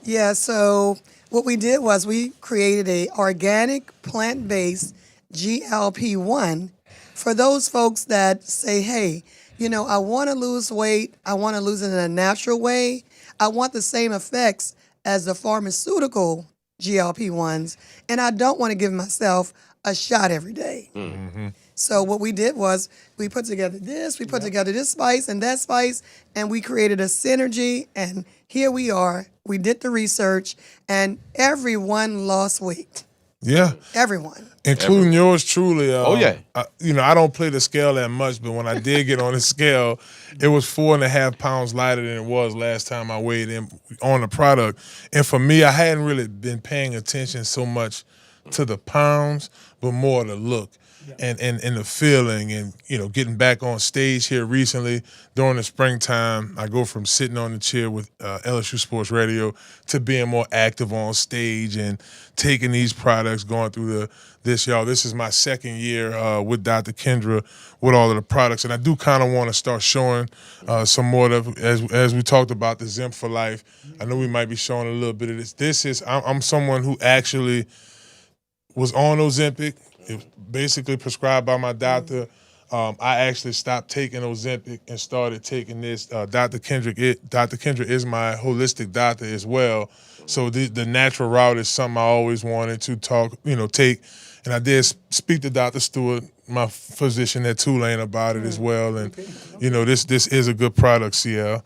Yeah, so What we did was we created a organic plant-based GLP-1 for those folks that say, hey, I want to lose weight. I want to lose it in a natural way. I want the same effects as the pharmaceutical GLP-1s, and I don't want to give myself a shot every day. Mm-hmm. So what we did was we put together this, we put together this spice and that spice, and we created a synergy, and here we are. We did the research, and everyone lost weight. Yeah. Everyone. Including yours truly. yeah. I don't play the scale that much, but when I did get on the scale, it was 4.5 pounds lighter than it was last time I weighed in on the product. And for me, I hadn't really been paying attention so much to the pounds, but more the look. And the feeling, and getting back on stage here recently during the springtime, I go from sitting on the chair with LSU Sports Radio to being more active on stage and taking these products, going through this, y'all. This is my second year with Dr. KENDRA with all of the products, and I do kind of want to start showing some more of, as we talked about, the Zimp for Life. I know we might be showing a little bit of this. This is I'm someone who actually was on Ozempic. It was basically prescribed by my doctor. I actually stopped taking Ozempic and started taking this. Dr. KENDRA is my holistic doctor as well. So the natural route is something I always wanted to take. And I did speak to Dr. Stewart, my physician at Tulane, about it as well. And this is a good product, CL.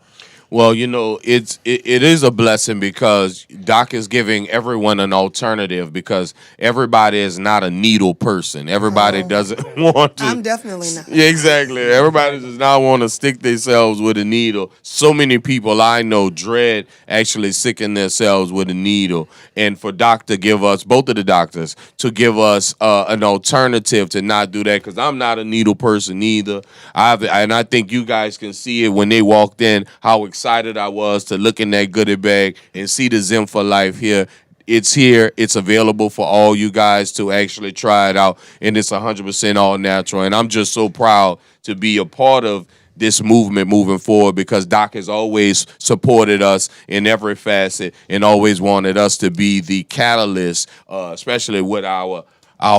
Well, it is a blessing because Doc is giving everyone an alternative because everybody is not a needle person. Everybody doesn't want to. I'm definitely not. Yeah, exactly. Everybody does not want to stick themselves with a needle. So many people I know dread actually sticking themselves with a needle. And for Doc to give us, both of the doctors, to give us an alternative to not do that, because I'm not a needle person either. And I think you guys can see it when they walked in, how excited I was to look in that goodie bag and see the Zim for Life here. It's here. It's available for all you guys to actually try it out, and it's 100% all natural. And I'm just so proud to be a part of this movement moving forward because Doc has always supported us in every facet and always wanted us to be the catalyst, especially with our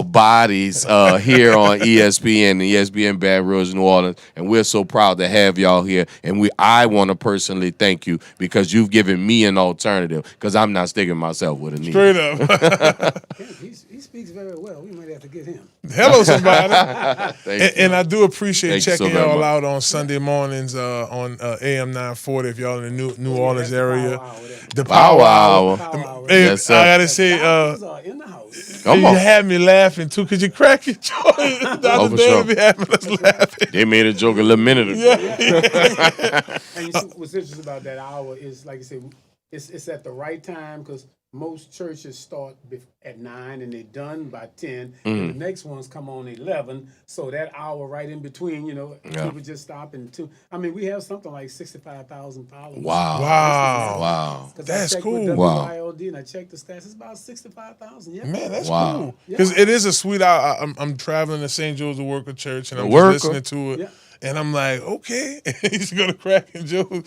bodies here on ESPN Baton Rouge, New Orleans, and we're so proud to have y'all here. And I want to personally thank you because you've given me an alternative because I'm not sticking myself with a needle. Straight up. He speaks very well. We might have to get him. Hello, somebody. and I do appreciate checking y'all much out on Sunday mornings on AM 940 if y'all in the New Orleans area. The Power Hour. Hey, Yes, sir. I gotta say, In the house. Come on. you had me laughing too. Could you crack your joke? Dr. for Dan sure. be having us laughing. They made a joke a little minute ago. And you see, what's interesting about that hour is, like I said, it's at the right time because most churches start at 9 and they're done by 10. And the next ones come on 11. So that hour right in between, people just stop and two. I mean, we have something like 65,000 followers. Wow. That's I checked cool. With Wow. WILD and I checked the stats. It's about 65,000. Yeah. Man, that's Wow. cool. Because it is a sweet. I'm traveling to St. Joseph Worker Church and I'm Worker. just listening to it. Yeah. And I'm like, okay, he's gonna crack a joke,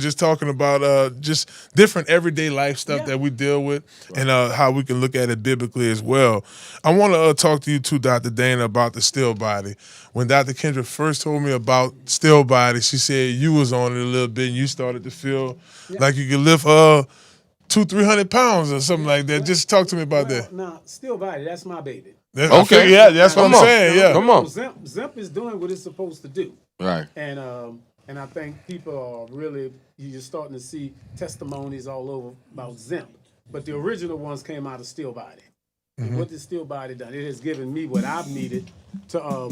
just talking about just different everyday life stuff that we deal with, and how we can look at it biblically as well. I want to talk to you too, Dr. Dana, about the still body. When Dr. KENDRA first told me about still body, she said you was on it a little bit, and you started to feel like you could lift 200-300 pounds or something like that. Just talk to me about that. Now, still body, that's my baby. Okay. Yeah, that's what I'm Come on. saying. Yeah. Come on. Zimp is doing what it's supposed to do. Right. And I think people are really, you're starting to see testimonies all over about Zimp. But the original ones came out of Still Body. And what the Still Body done? It has given me what I've needed to,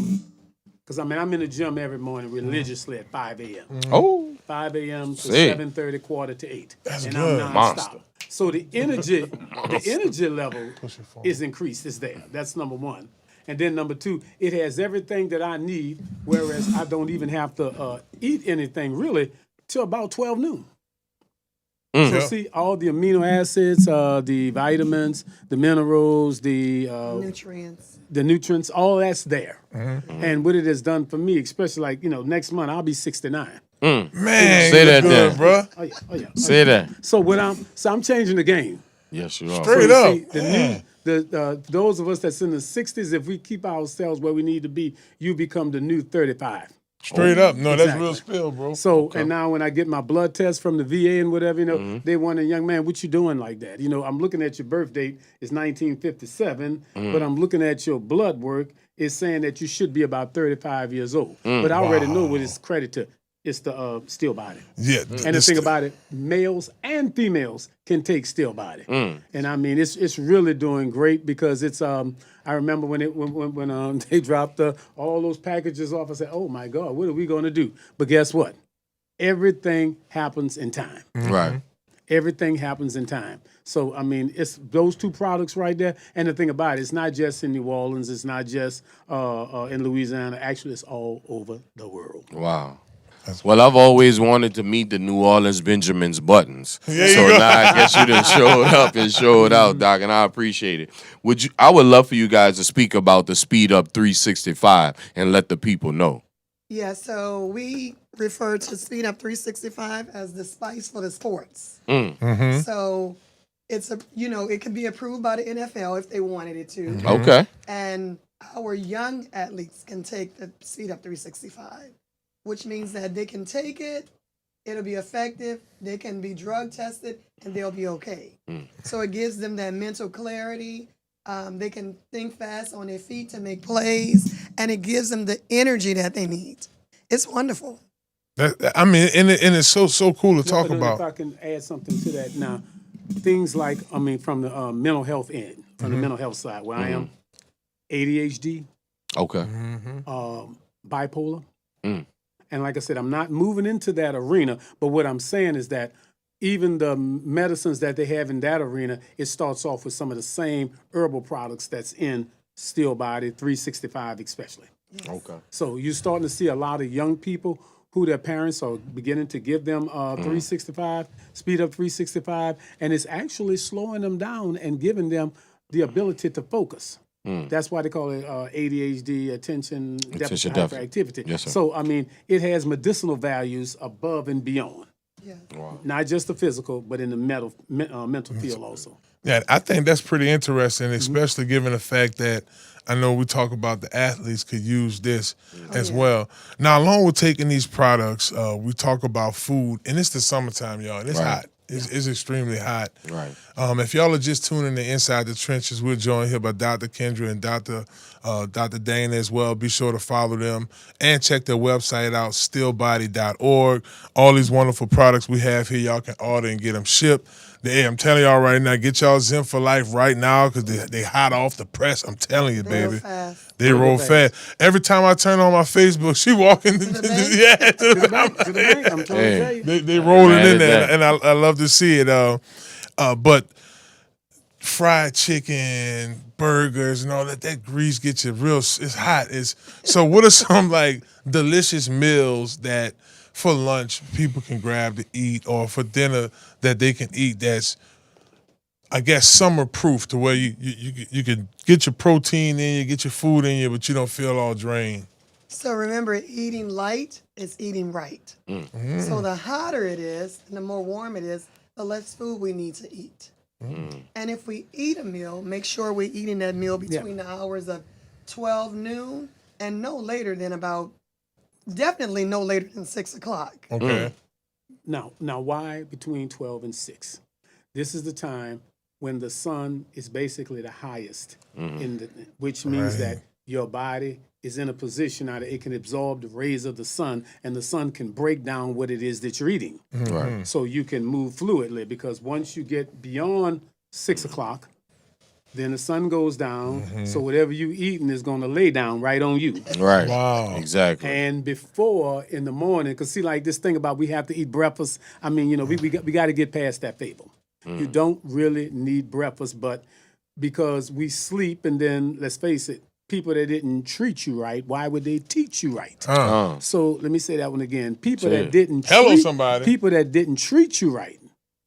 because I'm in the gym every morning religiously at 5 a.m. Oh. 5 a.m. to See. 7:30, quarter to 8. That's and good. I'm nonstop. Monster. So the energy level is increased. It's there. That's number one. And then number two, it has everything that I need, whereas I don't even have to eat anything really till about 12 noon. So see, all the amino acids, the vitamins, the minerals, the nutrients, all that's there. And what it has done for me, especially next month, I'll be 69. Man, Say that good, then. bro. Oh yeah. Say that. So I'm changing the game. Yes, you are. Straight you up. see, those of us that's in the 60s, if we keep ourselves where we need to be, you become the new 35. Straight up. No, that's Exactly. real spill, bro. So, and now when I get my blood test from the VA and whatever, you know, Mm-hmm. they wonder, young man, what you doing like that? You know, I'm looking at your birth date, it's 1957, Mm. but I'm looking at your blood work, it's saying that you should be about 35 years old. But I already know what it's credit to. It's the still body. Yeah. And the thing about it, males and females can take still body. And I mean, it's really doing great because it's I remember when they dropped all those packages off, I said, oh my God, what are we going to do? But guess what? Everything happens in time. Right. Everything happens in time. So, I mean, it's those two products right there. And the thing about it, it's not just in New Orleans. It's not just in Louisiana. Actually, it's all over the world. Wow. Well, I've always wanted to meet the New Orleans Benjamins Buttons. There So you go. now I guess you done showed up and showed out, Doc, and I appreciate it. I would love for you guys to speak about the Speed Up 365 and let the people know. Yeah, so we refer to Speed Up 365 as the spice for the sports. So it's it can be approved by the NFL if they wanted it to. Okay. And our young athletes can take the Speed Up 365, which means that they can take it, it'll be effective, they can be drug tested, and they'll be okay. So it gives them that mental clarity. They can think fast on their feet to make plays, and it gives them the energy that they need. It's wonderful. I mean, and it's so cool to talk If about. I can add something to that now, things like, I mean, from the mental health end, from the mental health side, where I am, ADHD, Okay. bipolar. And like I said, I'm not moving into that arena, but what I'm saying is that even the medicines that they have in that arena, it starts off with some of the same herbal products that's in Still Body 365 especially. Okay. So you're starting to see a lot of young people who their parents are beginning to give them 365, Speed Up 365, and it's actually slowing them down and giving them the ability to focus. That's why they call it ADHD, attention deficit hyperactivity. Yes, sir. So, I mean, it has medicinal values above and beyond. Yeah. Not just the physical, but in the mental field also. Yeah, I think that's pretty interesting, especially given the fact that I know we talk about the athletes could use this as well. Now, along with taking these products, we talk about food, and it's the summertime, y'all, and it's hot. It's extremely hot. Right. If y'all are just tuning in Inside the Trenches, we're joined here by Dr. KENDRA and Dr. Dana as well. Be sure to follow them and check their website out, stillbody.org. All these wonderful products we have here, y'all can order and get them shipped. Hey, I'm telling y'all right now, get y'all Zen for Life right now because they hot off the press. I'm telling you, baby. They roll fast. Every time I turn on my Facebook, she walking to the bank. To the bank, I'm trying to tell you. They rolling in there, and I love to see it. But fried chicken, burgers, and all that grease gets you real. It's hot. So what are some like delicious meals that for lunch people can grab to eat, or for dinner that they can eat that's, I guess, summer proof to where you can get your protein in you, get your food in you, but you don't feel all drained? So remember, eating light is eating right. So the hotter it is and the more warm it is, the less food we need to eat. And if we eat a meal, make sure we're eating that meal between the hours of 12 noon and no later than definitely no later than 6 o'clock. Okay. Now, why between 12 and 6? This is the time when the sun is basically the highest, which means that your body is in a position now that it can absorb the rays of the sun, and the sun can break down what it is that you're eating. Right. So you can move fluidly, because once you get beyond 6 o'clock, then the sun goes down, so whatever you eating is going to lay down right on you. Right. Wow. Exactly. And before in the morning, because see, like this thing about we have to eat breakfast, I mean, you know, we got to get past that fable. You don't really need breakfast, but because we sleep, and then, let's face it, people that didn't treat you right, why would they teach you right? So let me say that one again. People that didn't people that didn't treat you right,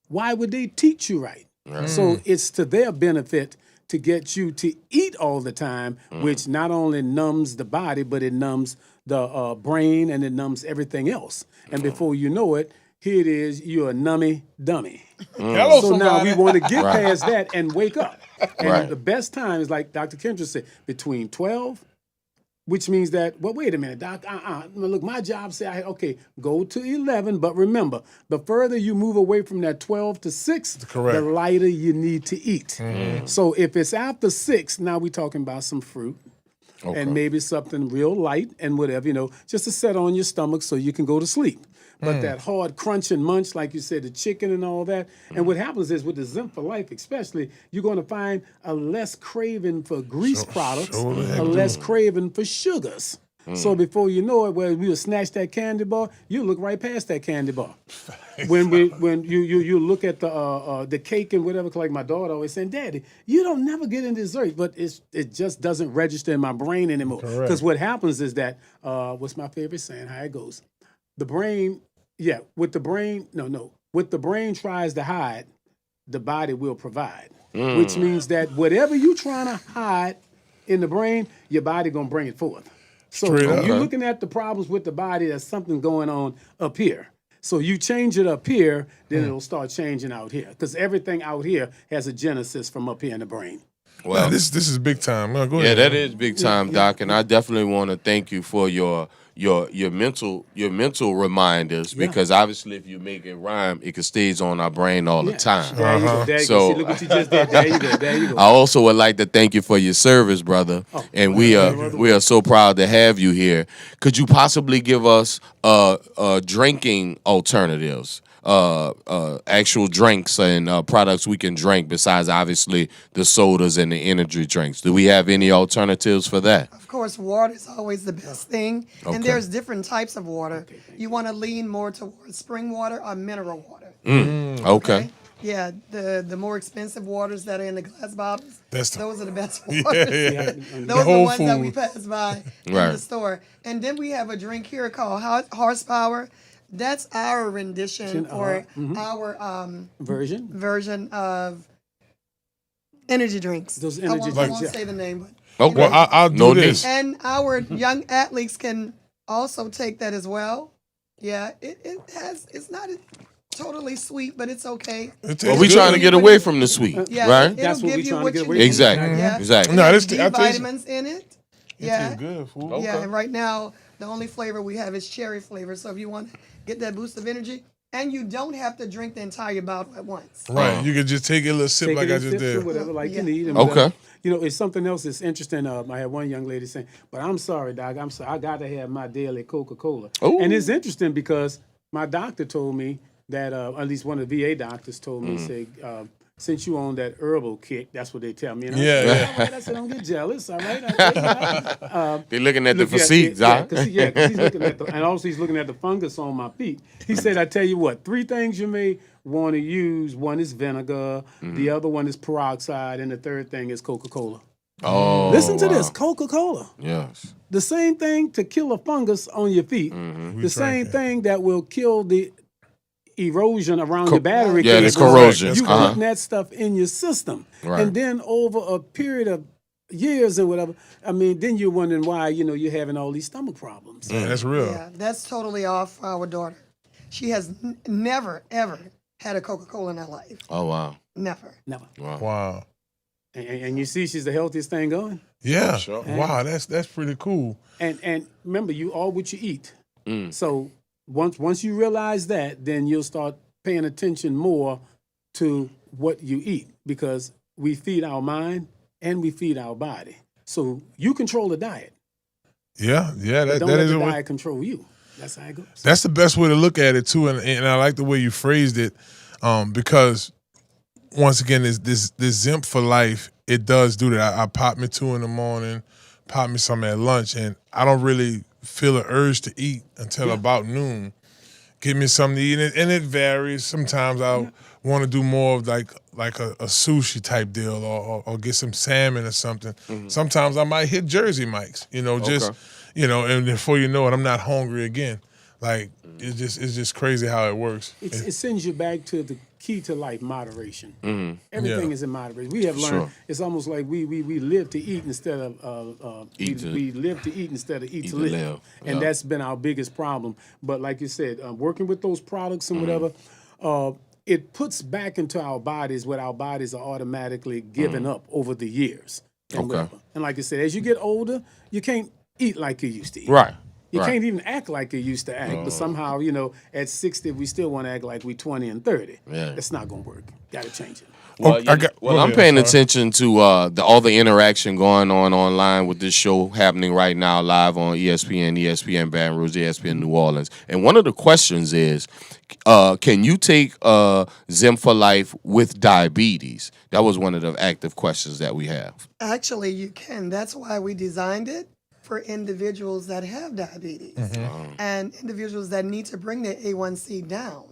why would they teach you right? So it's to their benefit to get you to eat all the time, which not only numbs the body, but it numbs the brain, and it numbs everything else. And before you know it, here it is, you're a nummy dummy. Hello, So now we somebody. want to get Right. past that and wake up. And Right. the best time is like Dr. Kendra said, between 12, which means that, well, wait a minute, Doc, look, my job say, okay, go to 11, but remember, the further you move away from that 12 to 6, Correct. the lighter you need to eat. So if it's after 6, now we're talking about some fruit. Okay. And maybe something real light and whatever, just to set on your stomach so you can go to sleep. But that hard crunch and munch, like you said, the chicken and all that. And what happens is with the Zen for Life especially, you're going to find a less craving for grease products, a less craving for sugars. So before you know it, well, we'll snatch that candy bar, you look right past that candy bar. When you look at the cake and whatever, like my daughter always saying, Daddy, you don't never get in dessert, but it just doesn't register in my brain anymore. Because what happens is that, what's my favorite saying, how it goes? The brain, what the brain tries to hide, the body will provide. Which means that whatever you trying to hide in the brain, your body gonna bring it forth. So when you're looking at the problems with the body, there's something going on up here. So you change it up here, then it'll start changing out here. Because everything out here has a genesis from up here in the brain. Well, this is big time. No, go Yeah, ahead. that is big time, Doc, and I definitely want to thank you for your mental reminders because obviously if you make it rhyme, it stays on our brain all the time. There you go. There you So- go. See, look what you just did. There you go. There you go. I also would like to thank you for your service, brother, and we are so proud to have you here. Could you possibly give us drinking alternatives? Actual drinks and products we can drink besides obviously the sodas and the energy drinks. Do we have any alternatives for that? Of course, water is always the best thing. Okay. And there's different types of water. You want to lean more towards spring water or mineral water. Okay. Yeah, the more expensive waters that are in the glass bottles, That's those are the best Yeah, waters. yeah. Those are the Whole ones that we Food. pass by in Right. the store. And then we have a drink here called Horsepower. That's our rendition or our version of energy drinks. Those I energy won't, drinks, I won't yeah. say the name, but Okay. Well, I'll do No this. and our young athletes can also take that as well. Yeah, it's not totally sweet, but it's okay. It Well, tastes we good. trying to get away from the sweet, Yeah, right? it'll That's what give we you trying to what get you away need. from. Exactly. Yeah. Exactly. No, It this has D I taste it. vitamins in it. It Yeah. tastes good. Fool. Yeah, and right now the only flavor we have is cherry flavor. So if you want to get that boost of energy, and you don't have to drink the entire bottle at once. Right. You could just take a little sip Take like it I in just sips or did. whatever, like Yeah. you need. And Okay. whatever. It's something else that's interesting. I had one young lady saying, "But I'm sorry, Doc. I'm sorry. I got to have my daily Coca-Cola." Ooh. And it's interesting because my doctor told me that, at least one of the VA doctors told me, say, since you on that herbal kick, that's what they tell me. And Yeah, I yeah. said, I said, don't get jealous, all right? They're looking at the Look, yeah, physique, yeah, Doc. 'cause he's looking at and also he's looking at the fungus on my feet. He said, I tell you what, 3 things you may want to use. One is vinegar, the other one is peroxide, and the third thing is Coca-Cola. Oh, Listen to wow. this, Coca-Cola. Yes. The same thing to kill a fungus on your feet. The same thing that will kill the erosion around your battery. Yeah, the case. corrosion. You Uh-huh. putting that stuff in your system. Right. And then over a period of years or whatever, then you're wondering why, you're having all these stomach problems. Yeah, that's real. Yeah, that's totally off for our daughter. She has never, ever had a Coca-Cola in her life. Oh, wow. Never. Never. Wow. And you see she's the healthiest thing going. Yeah. Sure. Wow, that's pretty cool. And remember, you are what you eat. So once you realize that, then you'll start paying attention more to what you eat because we feed our mind and we feed our body. So you control the diet. Yeah, But don't that let is the a way. diet control you. That's how it goes. That's the best way to look at it too, and I like the way you phrased it, because once again, this Zimp for life, it does do that. I pop me 2 in the morning, pop me some at lunch, and I don't really feel an urge to eat until about noon. Give me something to eat, and it varies. Sometimes I want to do more of like a sushi type deal, or get some salmon or something. Sometimes I might hit Jersey Mike's, and before you know it, I'm not hungry again. Like it's just crazy how it works. It sends you back to the key to life, moderation. Mm-hmm. Everything is in moderation. We have learned. Sure. It's almost like we live to eat instead of we live to eat instead of eat to live. And that's been our biggest problem. But like you said, working with those products and whatever, it puts back into our bodies what our bodies are automatically giving up over the years. And whatever. And like I said, as you get older, you can't eat like you used to eat. Right. You can't even act like you used to act, but somehow, at 60, we still want to act like we 20 and 30. Yeah. That's not going to work. Got to change it. Well, I'm paying attention to all the interaction going on online with this show happening right now live on ESPN, ESPN Baton Rouge, ESPN New Orleans. And one of the questions is, can you take Zim for Life with diabetes? That was one of the active questions that we have. Actually, you can. That's why we designed it for individuals that have diabetes and individuals that need to bring their A1C down.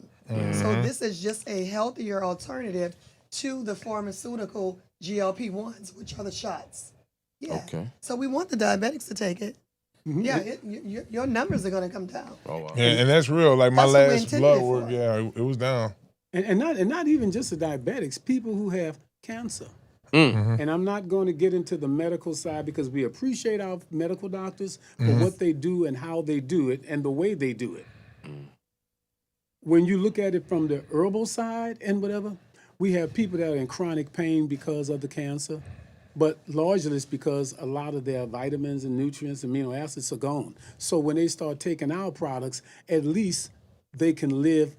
So this is just a healthier alternative to the pharmaceutical GLP-1s, which are the shots. Yeah. Okay. So we want the diabetics to take it. Yeah, your numbers are going to come down. Oh, wow. Yeah, and that's real. Like my last blood work, it was down. And not even just the diabetics, people who have cancer. And I'm not going to get into the medical side because we appreciate our medical doctors for what they do and how they do it and the way they do it. When you look at it from the herbal side and whatever, we have people that are in chronic pain because of the cancer, but largely it's because a lot of their vitamins and nutrients, amino acids are gone. So when they start taking our products, at least they can live,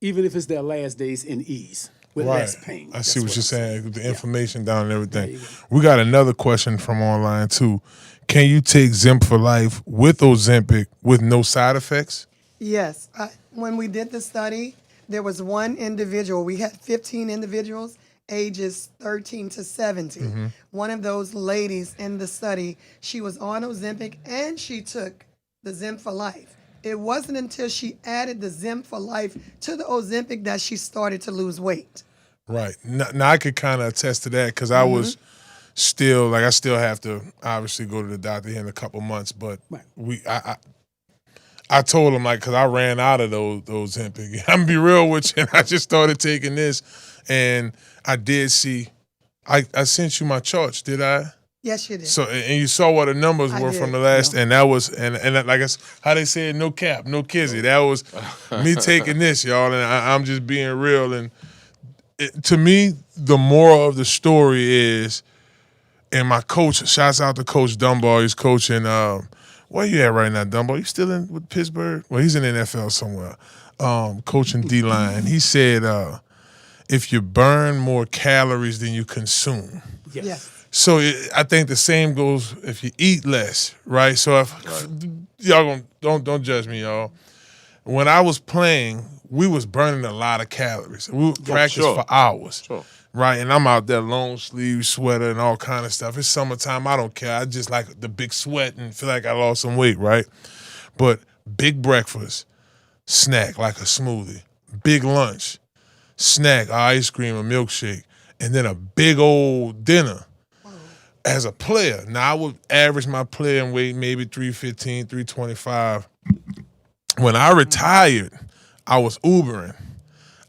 even if it's their last days, in ease. With less pain. I see what you're saying, with the information down and everything. We got another question from online, too. Can you take Zim for Life with Ozempic with no side effects? Yes. When we did the study, there was one individual. We had 15 individuals, ages 13 to 70. One of those ladies in the study, she was on Ozempic and she took the Zim for Life. It wasn't until she added the Zim for Life to the Ozempic that she started to lose weight. Right. Now I could kind of attest to that because I was still, I still have to obviously go to the doctor here in a couple months, but I told him, because I ran out of those Ozempic. I'm going to be real with you, and I just started taking this, and I did see, I sent you my charts, did I? Yes, you did. So, and you saw what the numbers were from the last, and that was, and like how they said, no cap, no kizzy. That was me taking this, y'all, and I'm just being real. And to me, the moral of the story is, and my coach, shouts out to Coach Dunbar, he's coaching, where you at right now, Dunbar? You still in with Pittsburgh? Well, he's in the NFL somewhere, coaching D-line. He said, if you burn more calories than you consume. Yes. So I think the same goes if you eat less, right? So if y'all don't judge me, y'all. When I was playing, we was burning a lot of calories. We would practice for hours, right? And I'm out there long sleeve sweater and all kind of stuff. It's summertime. I don't care. I just like the big sweat and feel like I lost some weight, right? But big breakfast, snack like a smoothie. Big lunch, snack, ice cream, a milkshake, and then a big old dinner. As a player, now I would average my playing weight maybe 315, 325. When I retired, I was Ubering.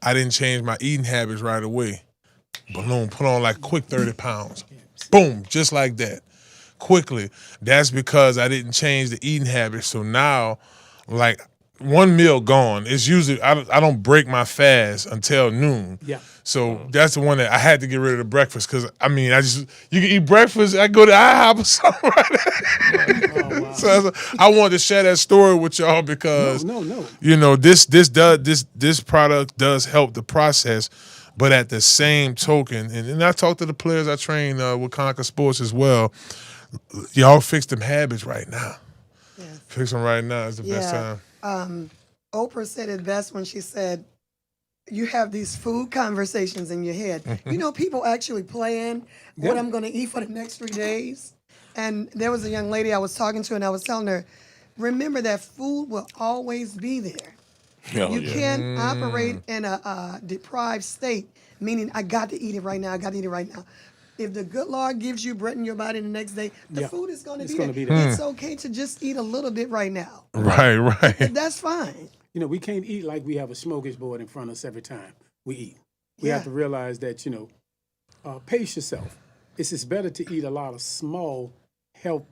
I didn't change my eating habits right away. Balloon, put on like quick 30 pounds. Boom, just like that. Quickly. That's because I didn't change the eating habits. So now, like, one meal gone. It's usually, I don't break my fast until noon. Yeah. So that's the one that I had to get rid of the breakfast because, you can eat breakfast, I go to IHOP or something like that. So I wanted to share that story with y'all because, this product does help the process, but at the same token, and I talk to the players I train with Conquer Sports as well, y'all fix them habits right now. Yes. Fix them right now is the best time. Oprah said it best when she said, you have these food conversations in your head. People actually plan what I'm going to eat for the next 3 days. And there was a young lady I was talking to, and I was telling her, remember that food will always be there. You can't operate in a deprived state, meaning I got to eat it right now, If the good Lord gives you bread in your body the next day, the food is going to be there. It's okay to just eat a little bit right now. Right. That's fine. We can't eat like we have a smorgasbord in front of us every time we eat. We have to realize that, pace yourself. It's better to eat a lot of small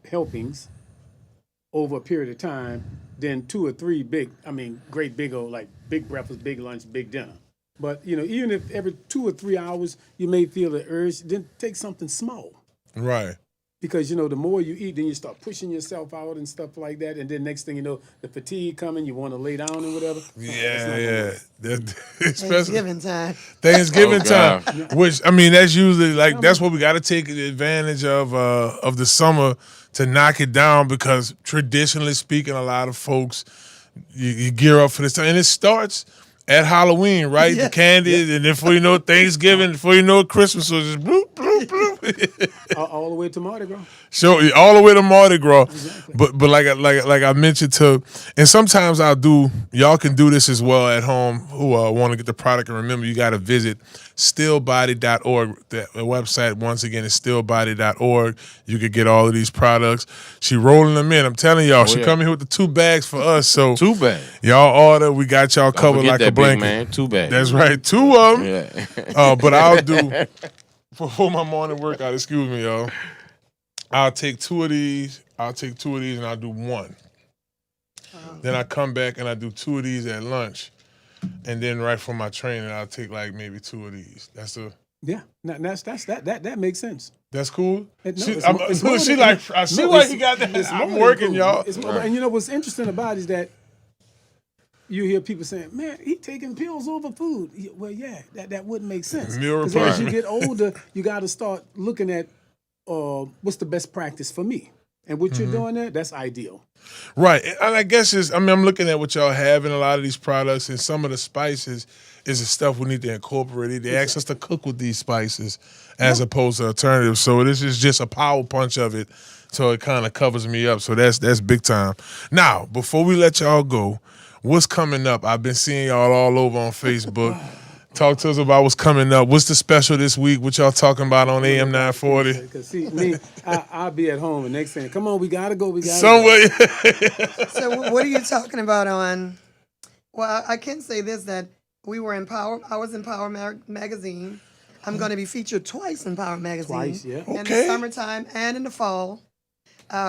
helpings over a period of time than 2 or 3 great big old, like big breakfast, big lunch, big dinner. But, even if every 2 or 3 hours you may feel the urge, then take something small. Right. Because, the more you eat, then you start pushing yourself out and stuff like that. And then next thing you know, the fatigue coming, you want to lay down and whatever. Yeah. Thanksgiving time. Thanksgiving time. Which, that's usually, that's what we got to take advantage of the summer to knock it down, because traditionally speaking, a lot of folks, you gear up for this time. And it starts at Halloween, right? The candy, and then before you know Thanksgiving, before you know Christmas, so just bloop, bloop, bloop. all the way to Mardi Gras. So all the way to Mardi Gras. Exactly. But like I mentioned and sometimes y'all can do this as well at home who want to get the product. And remember, you got to visit stillbody.org. The website, once again, is stillbody.org. You could get all of these products. She rolling them in. I'm telling y'all, she coming here with the 2 bags for us. So 2 bags. Y'all order. We got y'all covered like a blanket. Man, 2 bags. That's right. 2 of them. Yeah. But I'll do, for my morning workout, excuse me, y'all, I'll take 2 of these. And I'll do 1. Then I come back and I do 2 of these at lunch. And then right for my training, I'll take maybe 2 of these. That's that makes sense. That's cool. I see why he got that. I'm working, cool. Y'all. And what's interesting about it is that you hear people saying, "Man, he taking pills over food." Well, yeah, that wouldn't make sense. Because as you get older, you got to start looking at what's the best practice for me. And what you're doing there, that's ideal. Right. And I guess I'm looking at what y'all have in a lot of these products, and some of the spices is the stuff we need to incorporate. They ask us to cook with these spices as opposed to alternatives. So this is just a power punch of it. So it kind of covers me up. So that's big time. Now, before we let y'all go, what's coming up? I've been seeing y'all all over on Facebook. Talk to us about what's coming up. What's the special this week? What y'all talking about on AM 940? Because see, me, I'll be at home, and next thing, come on, we gotta go. Somewhere. So what are you talking about on? Well, I can say this, that we were in Power. I was in Power magazine. I'm going to be featured twice in Power magazine. Twice, yeah. In the summertime and in the fall.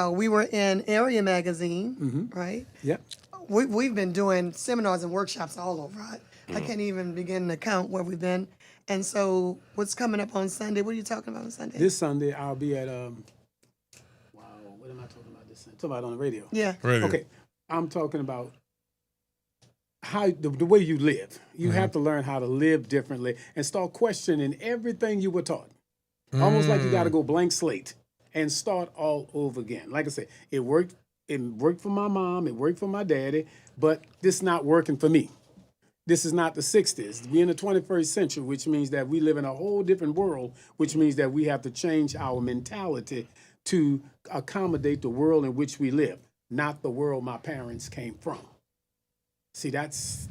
We were in Area magazine, right? Yep. We've been doing seminars and workshops all over. I can't even begin to count where we've been. And so what's coming up on Sunday? What are you talking about on Sunday? This Sunday, I'll be at, what am I talking about this Sunday? Talking about on the radio. Yeah. Radio. Okay. I'm talking about how the way you live. You have to learn how to live differently and start questioning everything you were taught. Almost like you got to go blank slate and start all over again. Like I said, it worked for my mom, it worked for my daddy, but this is not working for me. This is not the 60s. We're in the 21st century, which means that we live in a whole different world, which means that we have to change our mentality to accommodate the world in which we live, not the world my parents came from. See, that's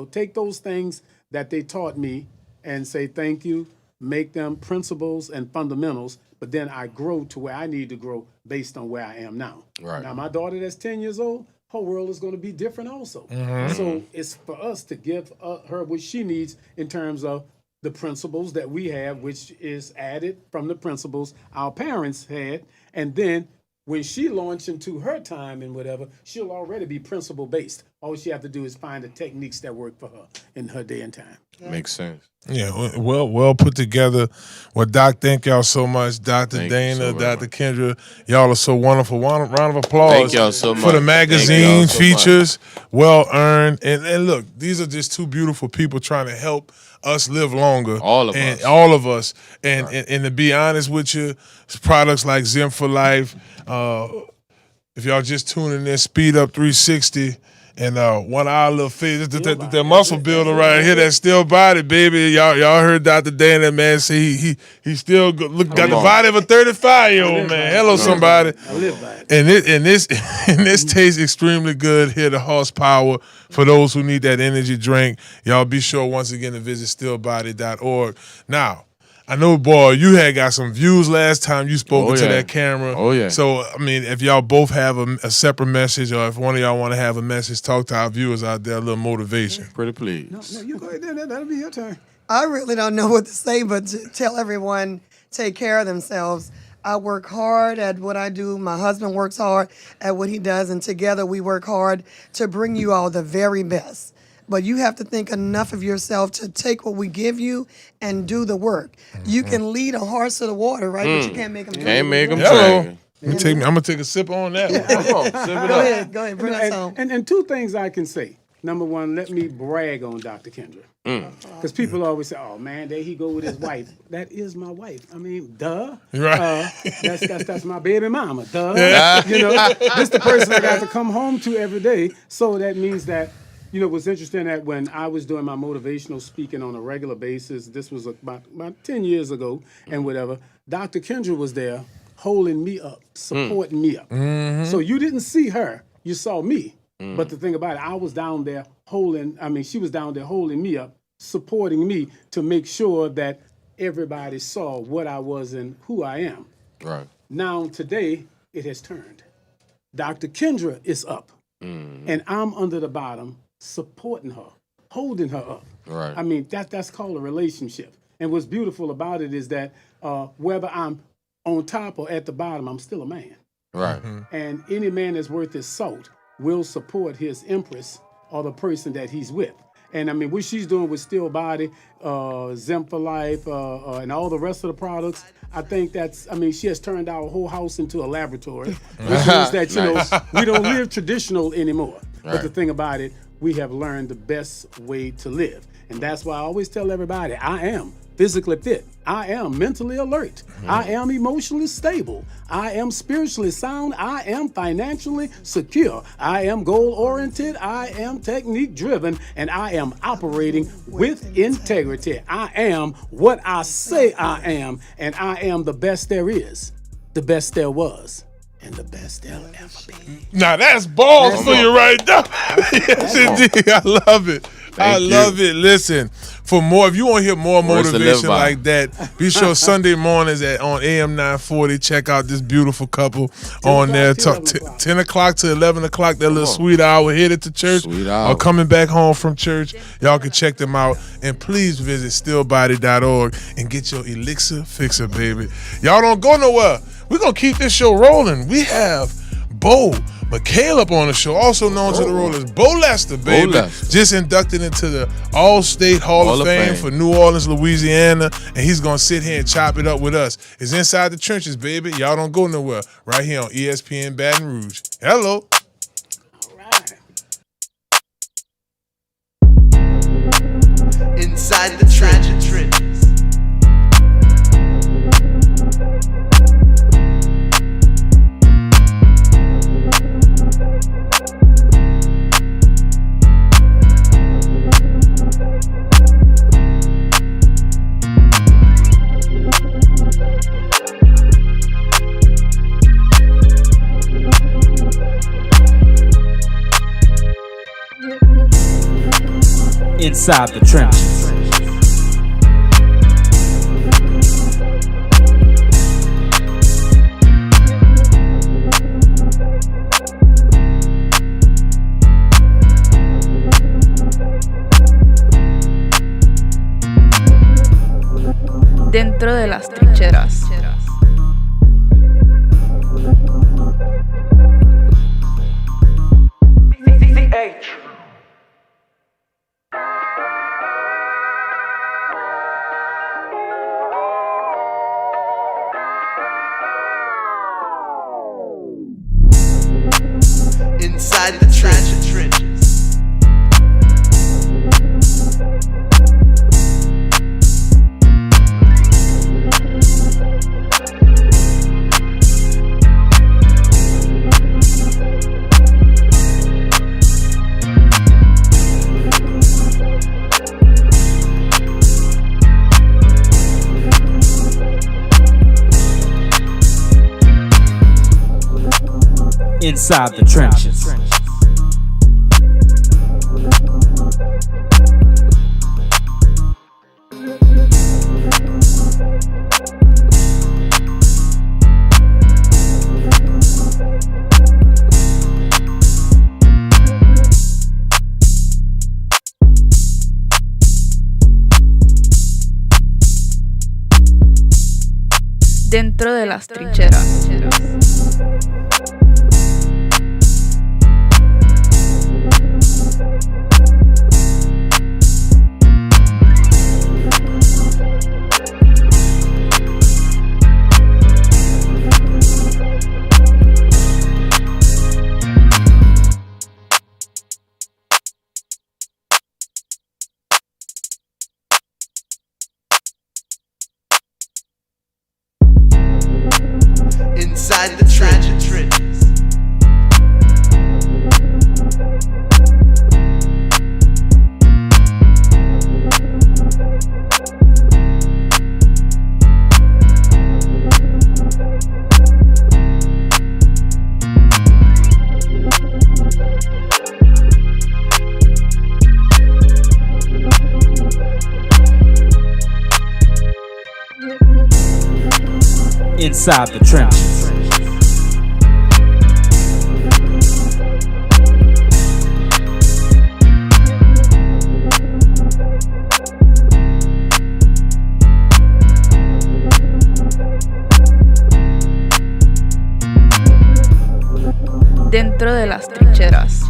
take those things that they taught me and say thank you, make them principles and fundamentals, but then I grow to where I need to grow based on where I am now. Right. Now, my daughter that's 10 years old, her world is going to be different also. So it's for us to give her what she needs in terms of the principles that we have, which is added from the principles our parents had. And then when she launches into her time and whatever, she'll already be principle based. All she have to do is find the techniques that work for her in her day and time. Makes sense. Yeah, well put together. Well, Doc, thank y'all so much. Dr. Dana, Dr. KENDRA, y'all are so wonderful. Round of applause. Thank y'all so much. For the magazine features. Well earned. And look, these are just 2 beautiful people trying to help us live longer. All of us. And to be honest with you, products like Zen for Life, if y'all just tuning in, Speed Up 360, and one of our little favorite, the muscle builder right here, that still body, baby. Y'all heard Dr. Dana, man, say he still got the body of a 35-year-old man. Hello, somebody. I live by it. And this tastes extremely good. Here, the horsepower for those who need that energy drink. Y'all be sure once again to visit stillbody.org. Now, I know, boy, you had got some views last time you spoke into that camera. Oh, yeah. So, I mean, if y'all both have a separate message, or if one of y'all want to have a message, talk to our viewers out there, a little motivation. Pretty please. No, you go ahead. That'll be your turn. I really don't know what to say, but to tell everyone take care of themselves. I work hard at what I do. My husband works hard at what he does, and together we work hard to bring you all the very best. But you have to think enough of yourself to take what we give you and do the work. You can lead a horse to the water, right? But you can't make him drink. Can't make them Hello. drink. I'm gonna take a sip on that one. Come on, sip it Go up. ahead, bring us home. And two things I can say. Number one, let me brag on Dr. KENDRA. Because people always say, oh, man, there he go with his wife. That is my wife. I mean, duh. Right. That's my baby mama. Duh. You know, this the person I got to come home to every day. So that means that, you know, what's interesting that when I was doing my motivational speaking on a regular basis, this was about 10 years ago and whatever, Dr. KENDRA was there holding me up, supporting me up. So you didn't see her, you saw me. But the thing about it, I was down there she was down there holding me up, supporting me to make sure that everybody saw what I was and who I am. Right. Now, today, it has turned. Dr. KENDRA is up, and I'm under the bottom, supporting her, holding her up. Right. I mean, that's called a relationship. And what's beautiful about it is that whether I'm on top or at the bottom, I'm still a man. Right. And any man that's worth his salt will support his empress or the person that he's with. And I mean, what she's doing with Still Body, Zem for Life, and all the rest of the products, I think she has turned our whole house into a laboratory, which means that, you know, we don't live traditional anymore. Right. But the thing about it, we have learned the best way to live. And that's why I always tell everybody, I am physically fit. I am mentally alert. I am emotionally stable. I am spiritually sound. I am financially secure. I am goal-oriented. I am technique-driven. And I am operating with integrity. I am what I say I am. And I am the best there is, the best there was, and the best there'll ever be. Now that's balls for you right there. Yes, indeed. I love it. I love it. Listen, for more, if you want to hear more motivation like that, be sure Sunday mornings on AM 940. Check out this beautiful couple on there. 10 o'clock to 11 o'clock, that little sweet hour headed to church or coming back home from church. Y'all can check them out. And please visit stillbody.org and get your elixir fixer, baby. Y'all don't go nowhere. We're going to keep this show rolling. We have Bo McKernan on the show, also known to the role as Bo Lester, baby. Just inducted into the All-State Hall of Fame for New Orleans, Louisiana, and he's going to sit here and chop it up with us. It's Inside the Trenches, baby. Y'all don't go nowhere. Right here on ESPN Baton Rouge. Hello. All right. Inside the trenches. Inside the Trenches. Dentro de las trincheras. Inside the trenches. Inside the Trenches. Dentro de las trincheras. Inside the trenches. Inside the trenches. Dentro de las trincheras.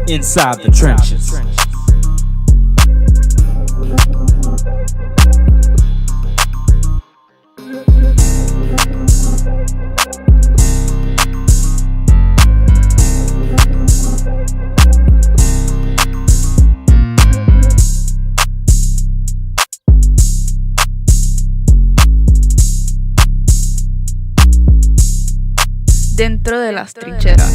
Inside the trenches. Inside the trenches. Dentro de las trincheras.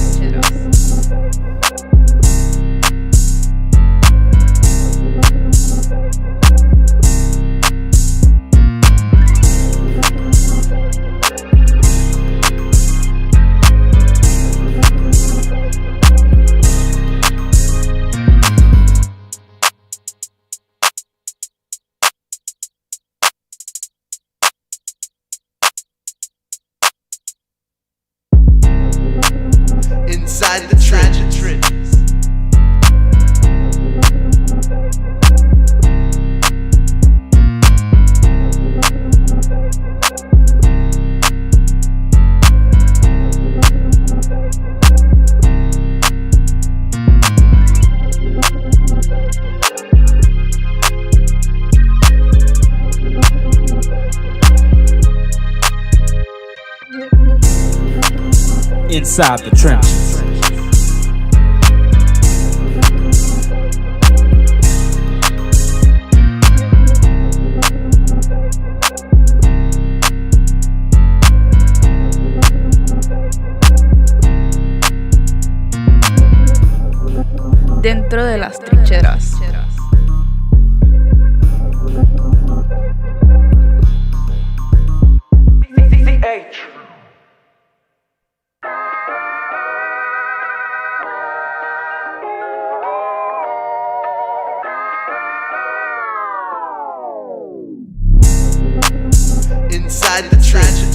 Inside the trenches. Inside the trenches. Dentro de las trincheras. Inside the trenches.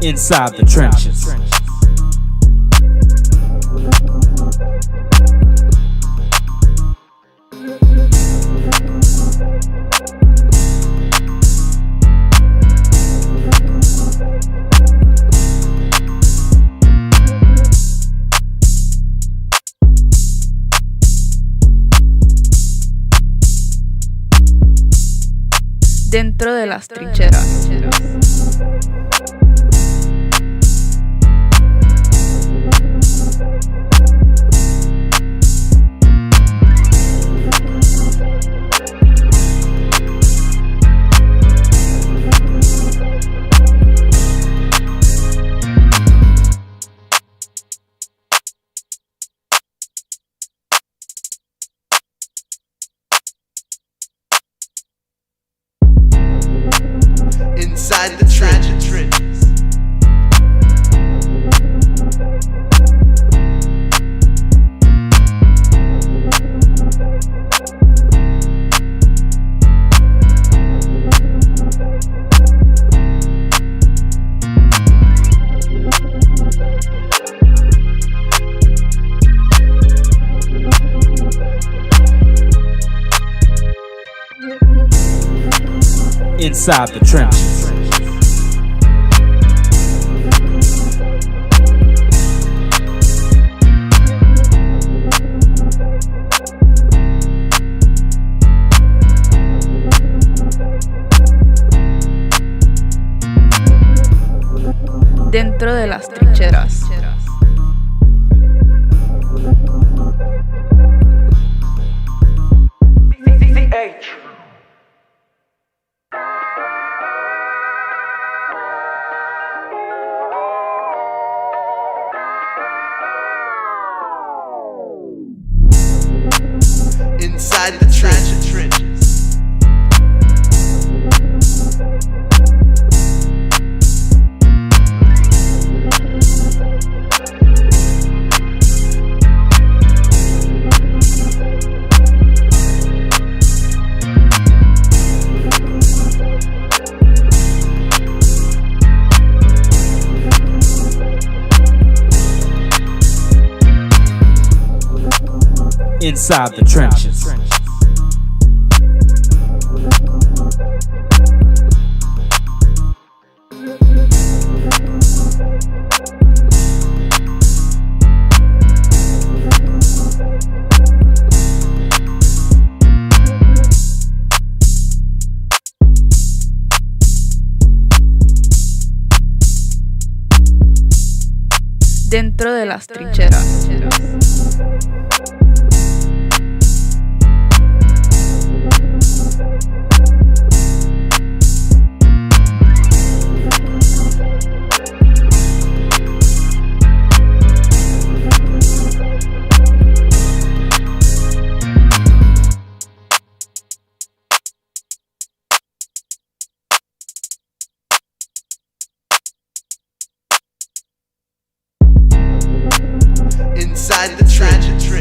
Inside the trenches. Dentro de las trincheras. Inside the trenches. Inside the trenches. Dentro de las trincheras. Inside the trenches. Inside the trenches. Dentro de las trincheras. Inside the trenches.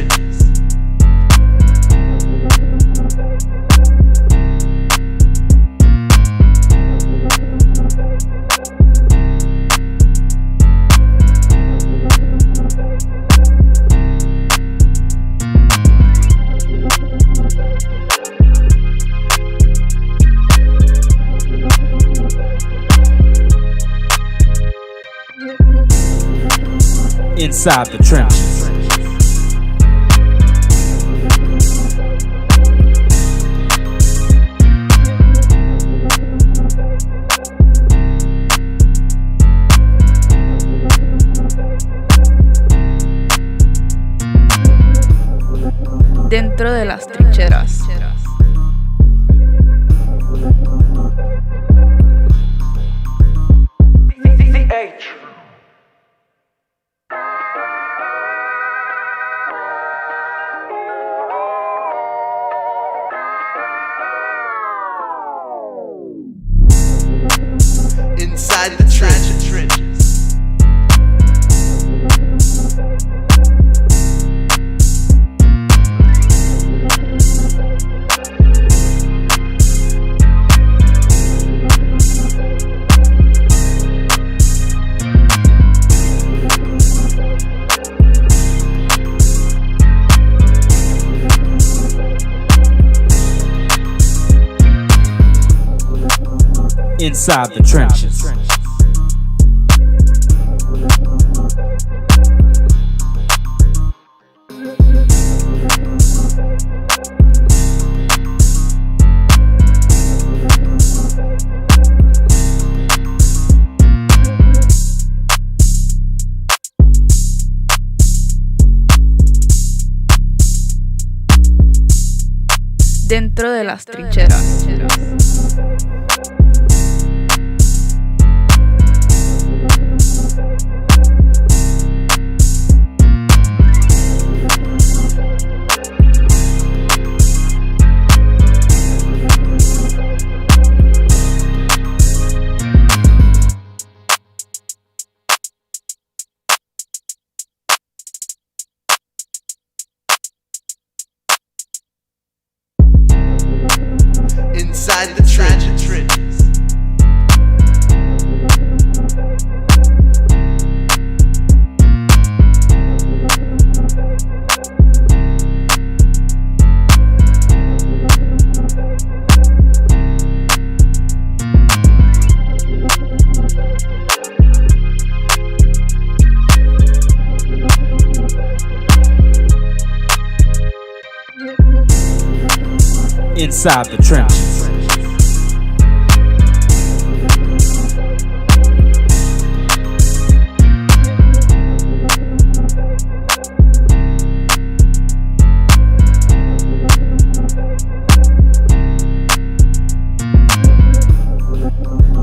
Inside the trenches. Dentro de las trincheras. Inside the trenches. Inside the trenches. Dentro de las trincheras. Inside the trenches. Inside the trenches.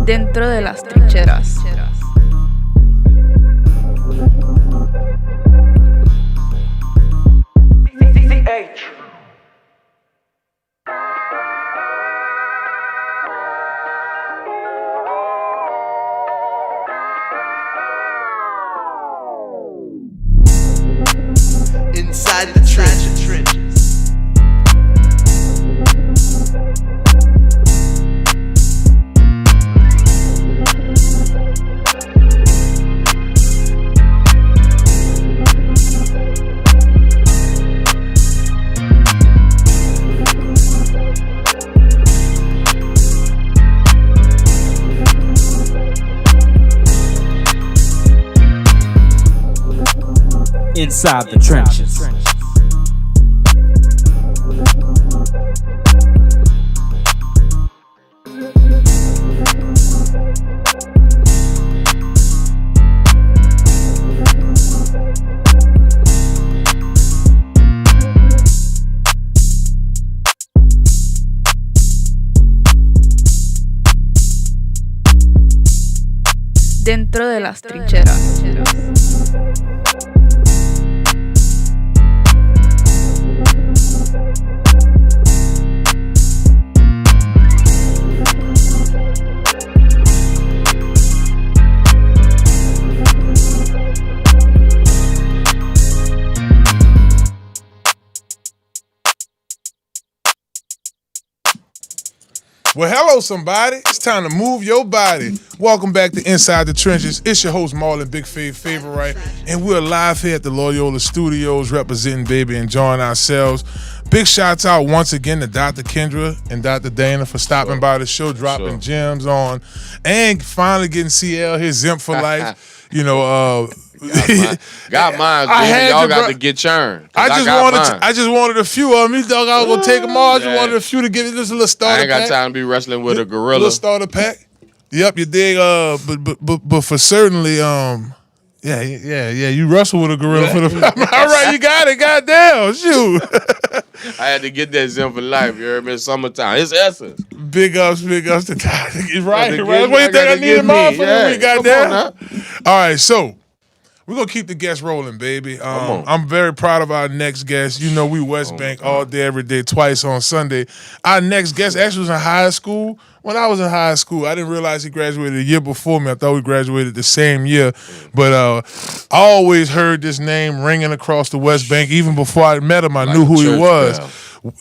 Dentro de las trincheras. Inside the trenches. Inside the trenches. Dentro de las trincheras. Well, hello, somebody. It's time to move your body. Welcome back to Inside the Trenches. It's your host, Marlon, Big Fave Favorite, and we're live here at the Loyola Studios representing, baby, enjoying ourselves. Big shouts out once again to Dr. KENDRA and Dr. Dana for stopping by the show, dropping gems on, and finally getting CL his Zimp for life. You know, got mine. Baby. Y'all got to get churned. I just wanted a few of them. You thought I was gonna take them all. I just wanted a few to get this little starter pack. I ain't got time to be wrestling with a gorilla. Little starter pack. Yep, you dig. But for certainly, yeah. You wrestle with a gorilla for the. All right, you got it. Goddamn, shoot. I had to get that Zim for life. You heard me? Summertime. It's essence. Big ups to right. That's what you think I needed mine for the week. Goddamn. All right, so. We're going to keep the guests rolling, baby. I'm very proud of our next guest. You know, we West Bank all day, every day, twice on Sunday. Our next guest actually was in high school. When I was in high school, I didn't realize he graduated a year before me. I thought we graduated the same year. But I always heard this name ringing across the West Bank. Even before I met him, I knew who he was. Bell.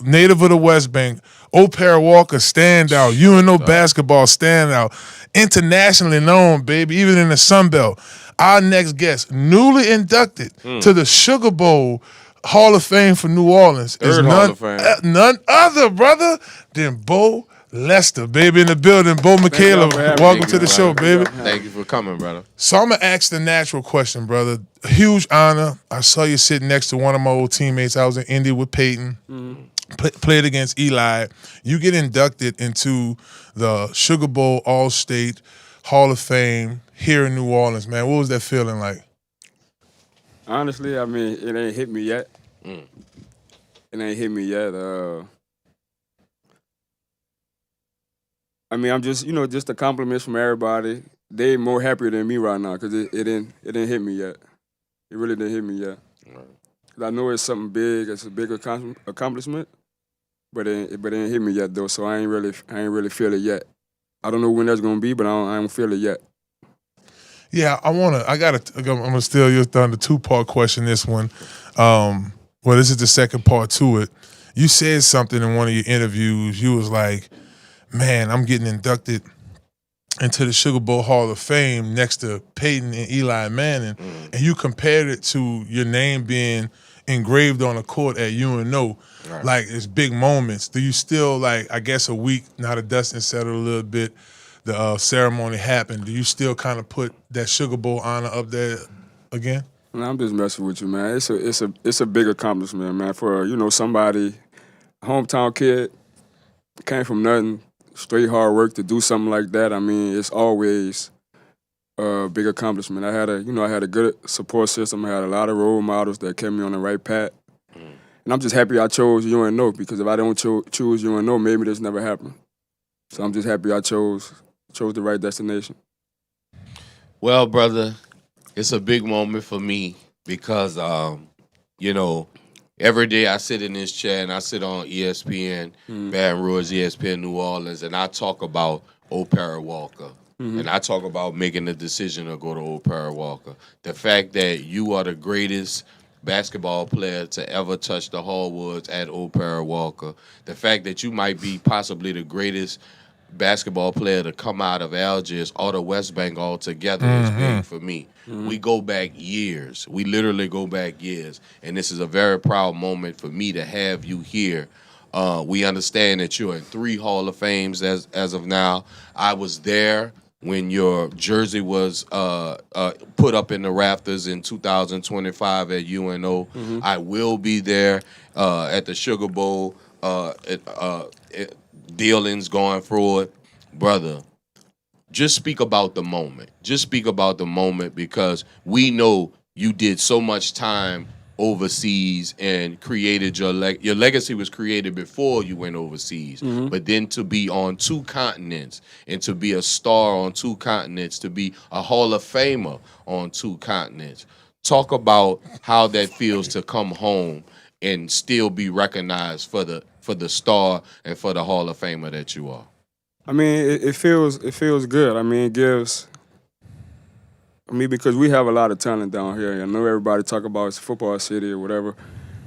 Native of the West Bank. O'Para Walker, standout. UNO basketball, standout. Internationally known, baby, even in the Sun Belt. Our next guest, newly inducted to the Sugar Bowl Hall of Fame for New Orleans, is none other, brother, than Bo Lester, baby, in the building. Bo McKernan, welcome to the show, baby. Thank you for coming, brother. So I'm going to ask the natural question, brother. A huge honor. I saw you sitting next to one of my old teammates. I was in Indy with Peyton. Played against Eli. You get inducted into the Sugar Bowl All-State Hall of Fame here in New Orleans, man. What was that feeling like? Honestly, I mean, it ain't hit me yet. It ain't hit me yet. I mean, I'm just, just the compliments from everybody. They more happier than me right now because it didn't hit me yet. It really didn't hit me yet. Right. 'Cause I know it's something big. It's a big accomplishment, but it didn't hit me yet though. So I ain't really feel it yet. I don't know when that's gonna be, but I don't feel it yet. Yeah, I'm gonna steal your thunder. 2-part question. This one, well, this is the second part to it. You said something in one of your interviews. You was like, "Man, I'm getting inducted into the Sugar Bowl Hall of Fame next to Peyton and Eli Manning," and you compared it to your name being engraved on a court at UNO. Right. Like, it's big moments. Do you still, like, I guess a week, now the dust has settled a little bit, the ceremony happened, do you still kind of put that Sugar Bowl honor up there again? No, I'm just messing with you, man. It's a big accomplishment, man, for, somebody, hometown kid, came from nothing, straight hard work to do something like that. I mean, it's always a big accomplishment. I had a good support system. I had a lot of role models that kept me on the right path. And I'm just happy I chose UNO, because if I don't choose UNO, maybe this never happened. So I'm just happy I chose the right destination. Well, brother, it's a big moment for me because, every day I sit in this chair and I sit on ESPN, Baton Rouge, ESPN New Orleans, and I talk about O'Para Walker. And I talk about making the decision to go to O'Para Walker. The fact that you are the greatest basketball player to ever touch the hardwoods at O'Para Walker. The fact that you might be possibly the greatest basketball player to come out of Algiers or the West Bank altogether is big for me. We go back years. We literally go back years. And this is a very proud moment for me to have you here. We understand that you're in 3 Hall of Fames as of now. I was there when your jersey was put up in the rafters in 2025 at UNO. I will be there at the Sugar Bowl. Dealings going forward. Brother, just speak about the moment. Just speak about the moment, because we know you did so much time overseas and created your legacy was created before you went overseas. But then to be on 2 continents and to be a star on 2 continents, to be a Hall of Famer on 2 continents. Talk about how that feels to come home and still be recognized for the star and for the Hall of Famer that you are. I mean, it feels good. I mean, it gives. I mean, because we have a lot of talent down here. I know everybody talk about it's a football city or whatever,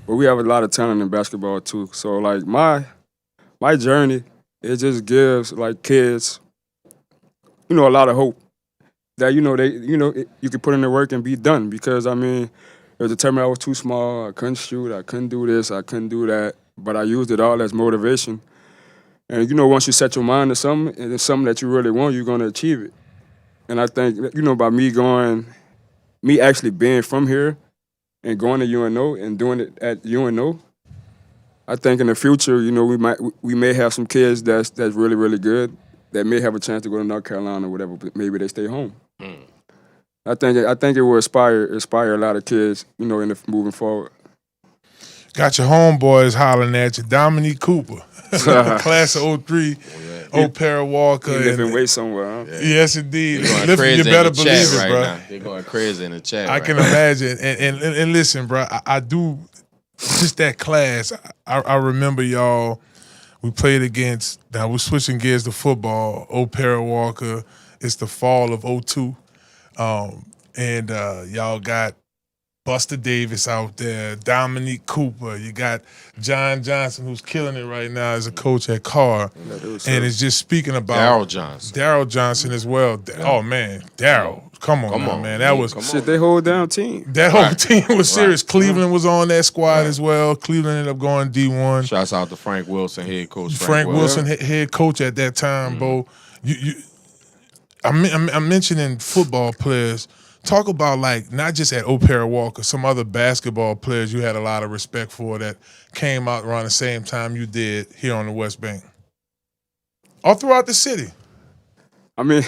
but we have a lot of talent in basketball too. So like my journey, it just gives like kids, a lot of hope that you can put in the work and be done. Because I mean, there was a time I was too small. I couldn't shoot. I couldn't do this. I couldn't do that. But I used it all as motivation. And once you set your mind to something, and it's something that you really want, you're gonna achieve it. And I think, by me actually being from here and going to UNO and doing it at UNO, I think in the future, we may have some kids that's really, really good that may have a chance to go to North Carolina or whatever, but maybe they stay home. I think it will inspire a lot of kids, moving forward. Got your homeboys hollering at you, Dominique Cooper, class of 03. O'Para Walker. He living way somewhere, huh? Yes, indeed. You better believe it, right bro. now. They're going crazy in the chat. I can imagine. And listen, bro, I do just that class. I remember y'all. We played against. Now we're switching gears to football. O'Para Walker. It's the fall of 02, and y'all got Buster Davis out there, Dominique Cooper. You got John Johnson, who's killing it right now as a coach at Carr. And it's just speaking about Daryl Johnson as well. Oh, man, Daryl. Come on, man. That was shit. They hold down team. That whole team was serious. Cleveland was on that squad as well. Cleveland ended up going D1. Shouts out to Frank Wilson, head coach. Frank Wilson, head coach at that time, Bo. I'm mentioning football players. Talk about, like, not just at O'Para Walker, some other basketball players you had a lot of respect for that came out around the same time you did here on the West Bank. All throughout the city. I mean,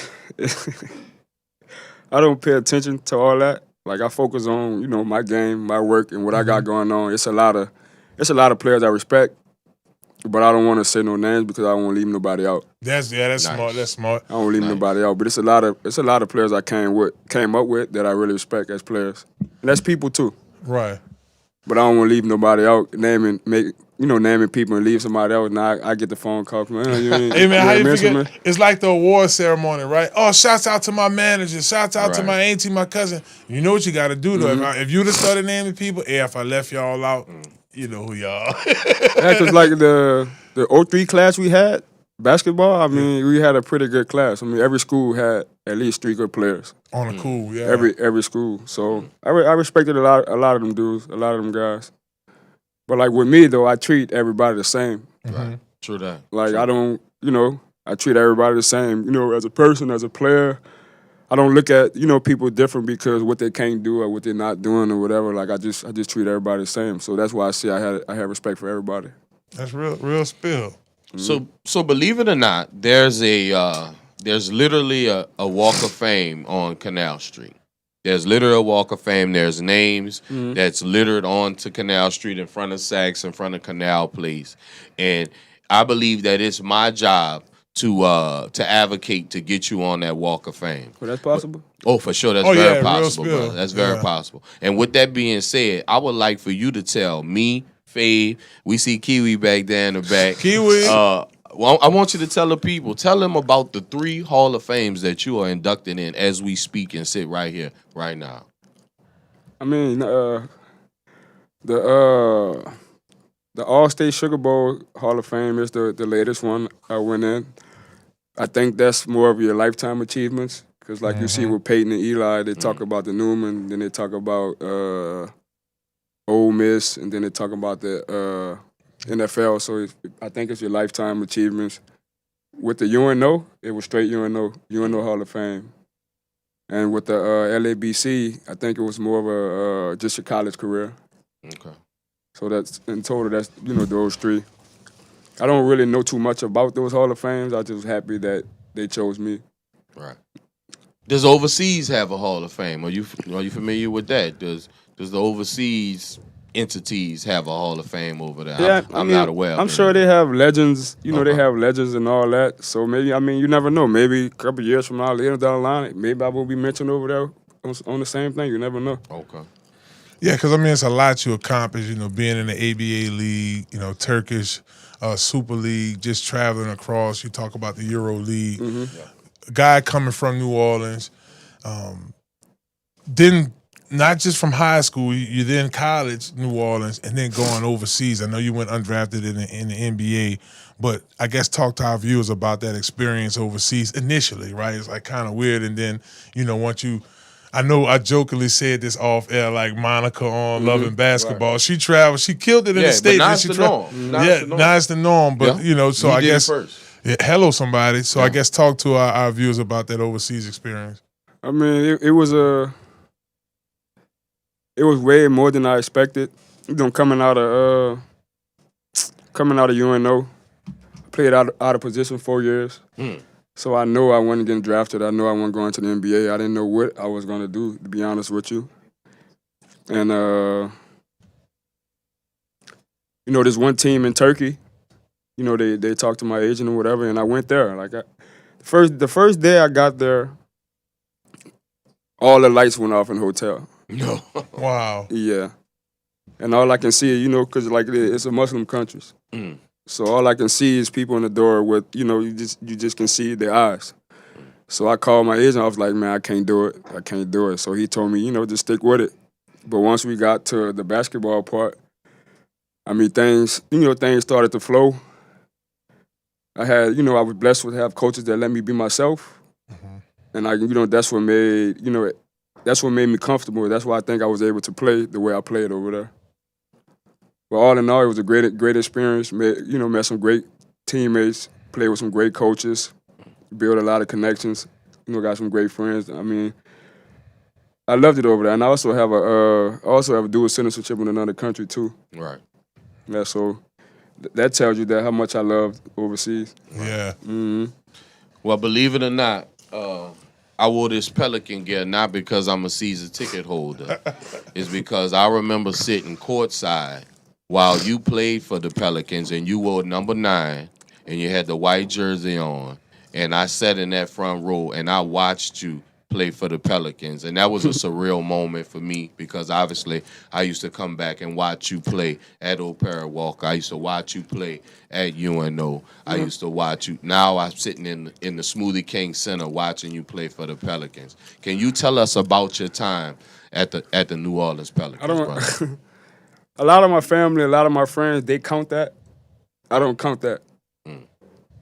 I don't pay attention to all that. Like, I focus on, my game, my work, and what I got going on. It's a lot of players I respect. but I don't want to say no names because I don't want to leave nobody out. That's Nice. smart. That's smart. I don't want to leave nobody out. But it's a lot of players I came up with that I really respect as players, and that's people too. Right. But I don't want to leave nobody out. Naming people and leave somebody else. Now I get the phone call from, Hey man, how you mention forget? me? It's like the award ceremony, right? Oh, shouts out to my manager. Shouts out to Right. my auntie, my cousin. You know what you got to do though. If you'd have started naming people, if I left y'all out, you know who y'all. Yeah, because like the 03 class we had, basketball, I mean, we had a pretty good class. I mean, every school had at least 3 good players. On the cool, yeah. Every school. So I respected a lot of them dudes, a lot of them guys. But like with me though, I treat everybody the same. Right. True that. Like I don't, I treat everybody the same. As a person, as a player. I don't look at people different because what they can't do or what they're not doing or whatever. Like I just treat everybody the same. So that's why I say I have respect for everybody. That's real spill. So believe it or not, there's literally a Walk of Fame on Canal Street. There's literally a Walk of Fame. There's names that's littered onto Canal Street in front of Saks, in front of Canal Place, and I believe that it's my job to advocate to get you on that Walk of Fame. Well, that's possible. For sure, that's very possible, brother. That's very possible. And with that being said, I would like for you to tell me, Fave, we see Kiwi back there in the back. Kiwi. Well, I want you to tell them about the 3 Hall of Fames that you are inducted in as we speak and sit right here, right now. I mean, the All-State Sugar Bowl Hall of Fame is the latest one I went in. I think that's more of your lifetime achievements because, like you see with Peyton and Eli, they talk about the Newman, then they talk about Ole Miss, and then they talk about the NFL. So I think it's your lifetime achievements. With the UNO, it was straight UNO Hall of Fame. And with the LABC, I think it was more of a just your college career. Okay. So that's in total, that's those 3. I don't really know too much about those Hall of Fames. I just happy that they chose me. Right. Does overseas have a Hall of Fame? Are you familiar with that? Does the overseas entities have a Hall of Fame over there? Yeah, I'm not aware of I'm it. sure they have legends. They have legends and all that. So maybe, you never know. Maybe a couple years from now, later down the line, maybe I will be mentioned over there on the same thing. You never know. Okay. Yeah, because it's a lot you accomplish, being in the ABA League, Turkish Super League, just traveling across. You talk about the Euro League. A guy coming from New Orleans, then not just from high school, you then college, New Orleans, and then going overseas. I know you went undrafted in the NBA, but I guess talk to our viewers about that experience overseas initially, right? It's like kind of weird, and then, once you... I know I jokingly said this off air, like Monica on Loving Basketball. Right. She traveled, she killed it in the States. But now it's the norm. Now it's the norm. But, so I guess, hello somebody. So I guess talk to our viewers about that overseas experience. I mean, it was way more than I expected. Coming out of UNO, played out of position 4 years. So I know I wasn't getting drafted. I know I wasn't going to the NBA. I didn't know what I was going to do, to be honest with you. And, there's one team in Turkey. They talked to my agent or whatever, and I went there. Like the first day I got there, all the lights went off in the hotel. No. Wow. Yeah. And all I can see, because like it's a Muslim country. So all I can see is people in the door with, you just can see their eyes. So I called my agent. I was like, man, I can't do it. So he told me, just stick with it. But once we got to the basketball part, I mean, things started to flow. I was blessed with have coaches that let me be myself. And that's what made me comfortable. That's why I think I was able to play the way I played over there. But all in all, it was a great experience. Met some great teammates, played with some great coaches, built a lot of connections. Got some great friends. I mean, I loved it over there, and I also have a dual citizenship in another country too. Right. Yeah. So that tells you that how much I loved overseas. Yeah. Well, believe it or not, I wore this Pelican gear not because I'm a season ticket holder. It's because I remember sitting courtside while you played for the Pelicans and you wore number 9 and you had the white jersey on, and I sat in that front row and I watched you play for the Pelicans, and that was a surreal moment for me because obviously I used to come back and watch you play at Opera Walker. I used to watch you play at UNO. I used to watch you. Now I'm sitting in the Smoothie King Center watching you play for the Pelicans. Can you tell us about your time at the New Orleans Pelicans, brother? A lot of my family, a lot of my friends, they count that. I don't count that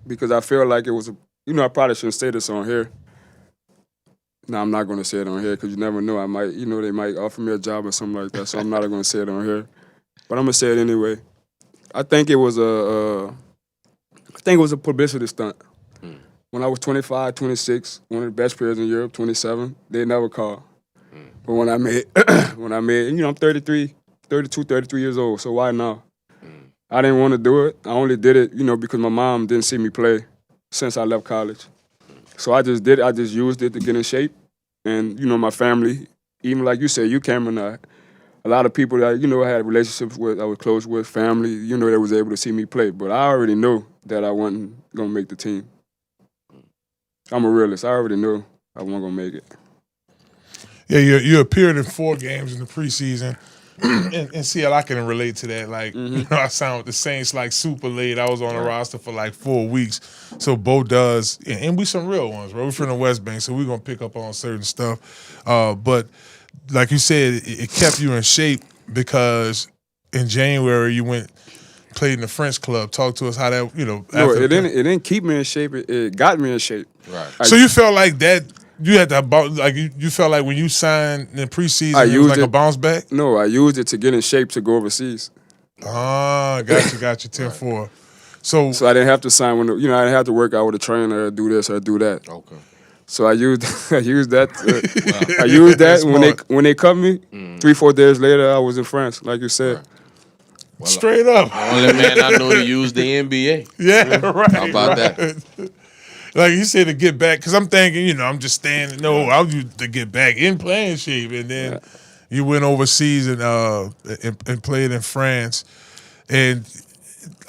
because I feel like it was I probably shouldn't say this on here. No, I'm not going to say it on here because you never know. I might, they might offer me a job or something like that, so I'm not going to say it on here. But I'm going to say it anyway. I think it was a publicity stunt. When I was 25, 26, one of the best players in Europe, 27, they never called. But when I made, I'm 32, 33 years old, so why now? I didn't want to do it. I only did it, because my mom didn't see me play since I left college. So I just did it. I just used it to get in shape. And, my family, even like you said, you, Cameron, a lot of people that, I had relationships with, I was close with, family, that was able to see me play. But I already know that I wasn't going to make the team. I'm a realist. I already know I wasn't going to make it. Yeah, you appeared in 4 games in the preseason. And see, I can relate to that. Like, I signed with the Saints like super late. I was on the roster for like 4 weeks. So Bo does, and we some real ones, bro. We're from the West Bank, so we're gonna pick up on certain stuff. But like you said, it kept you in shape because in January you played in the French club. Talk to us how that, No, it didn't keep me in shape. It got me in shape. Right. So you felt like that. You had to you felt like when you signed in preseason, it was like a bounce back? No, I used it to get in shape to go overseas. Ah, got you, 10-4. So I didn't have to sign when I didn't have to work out with a trainer or do this or do that. Okay. So I used that. I used that when they cut me. 3-4 days later, I was in France, like you said. Right. Well, straight up. Only man I know to use the NBA. Yeah, right. How about that? Like you said, to get back, because I'm thinking, I'm just standing. No, I was to get back in playing shape, and then you went overseas and played in France, and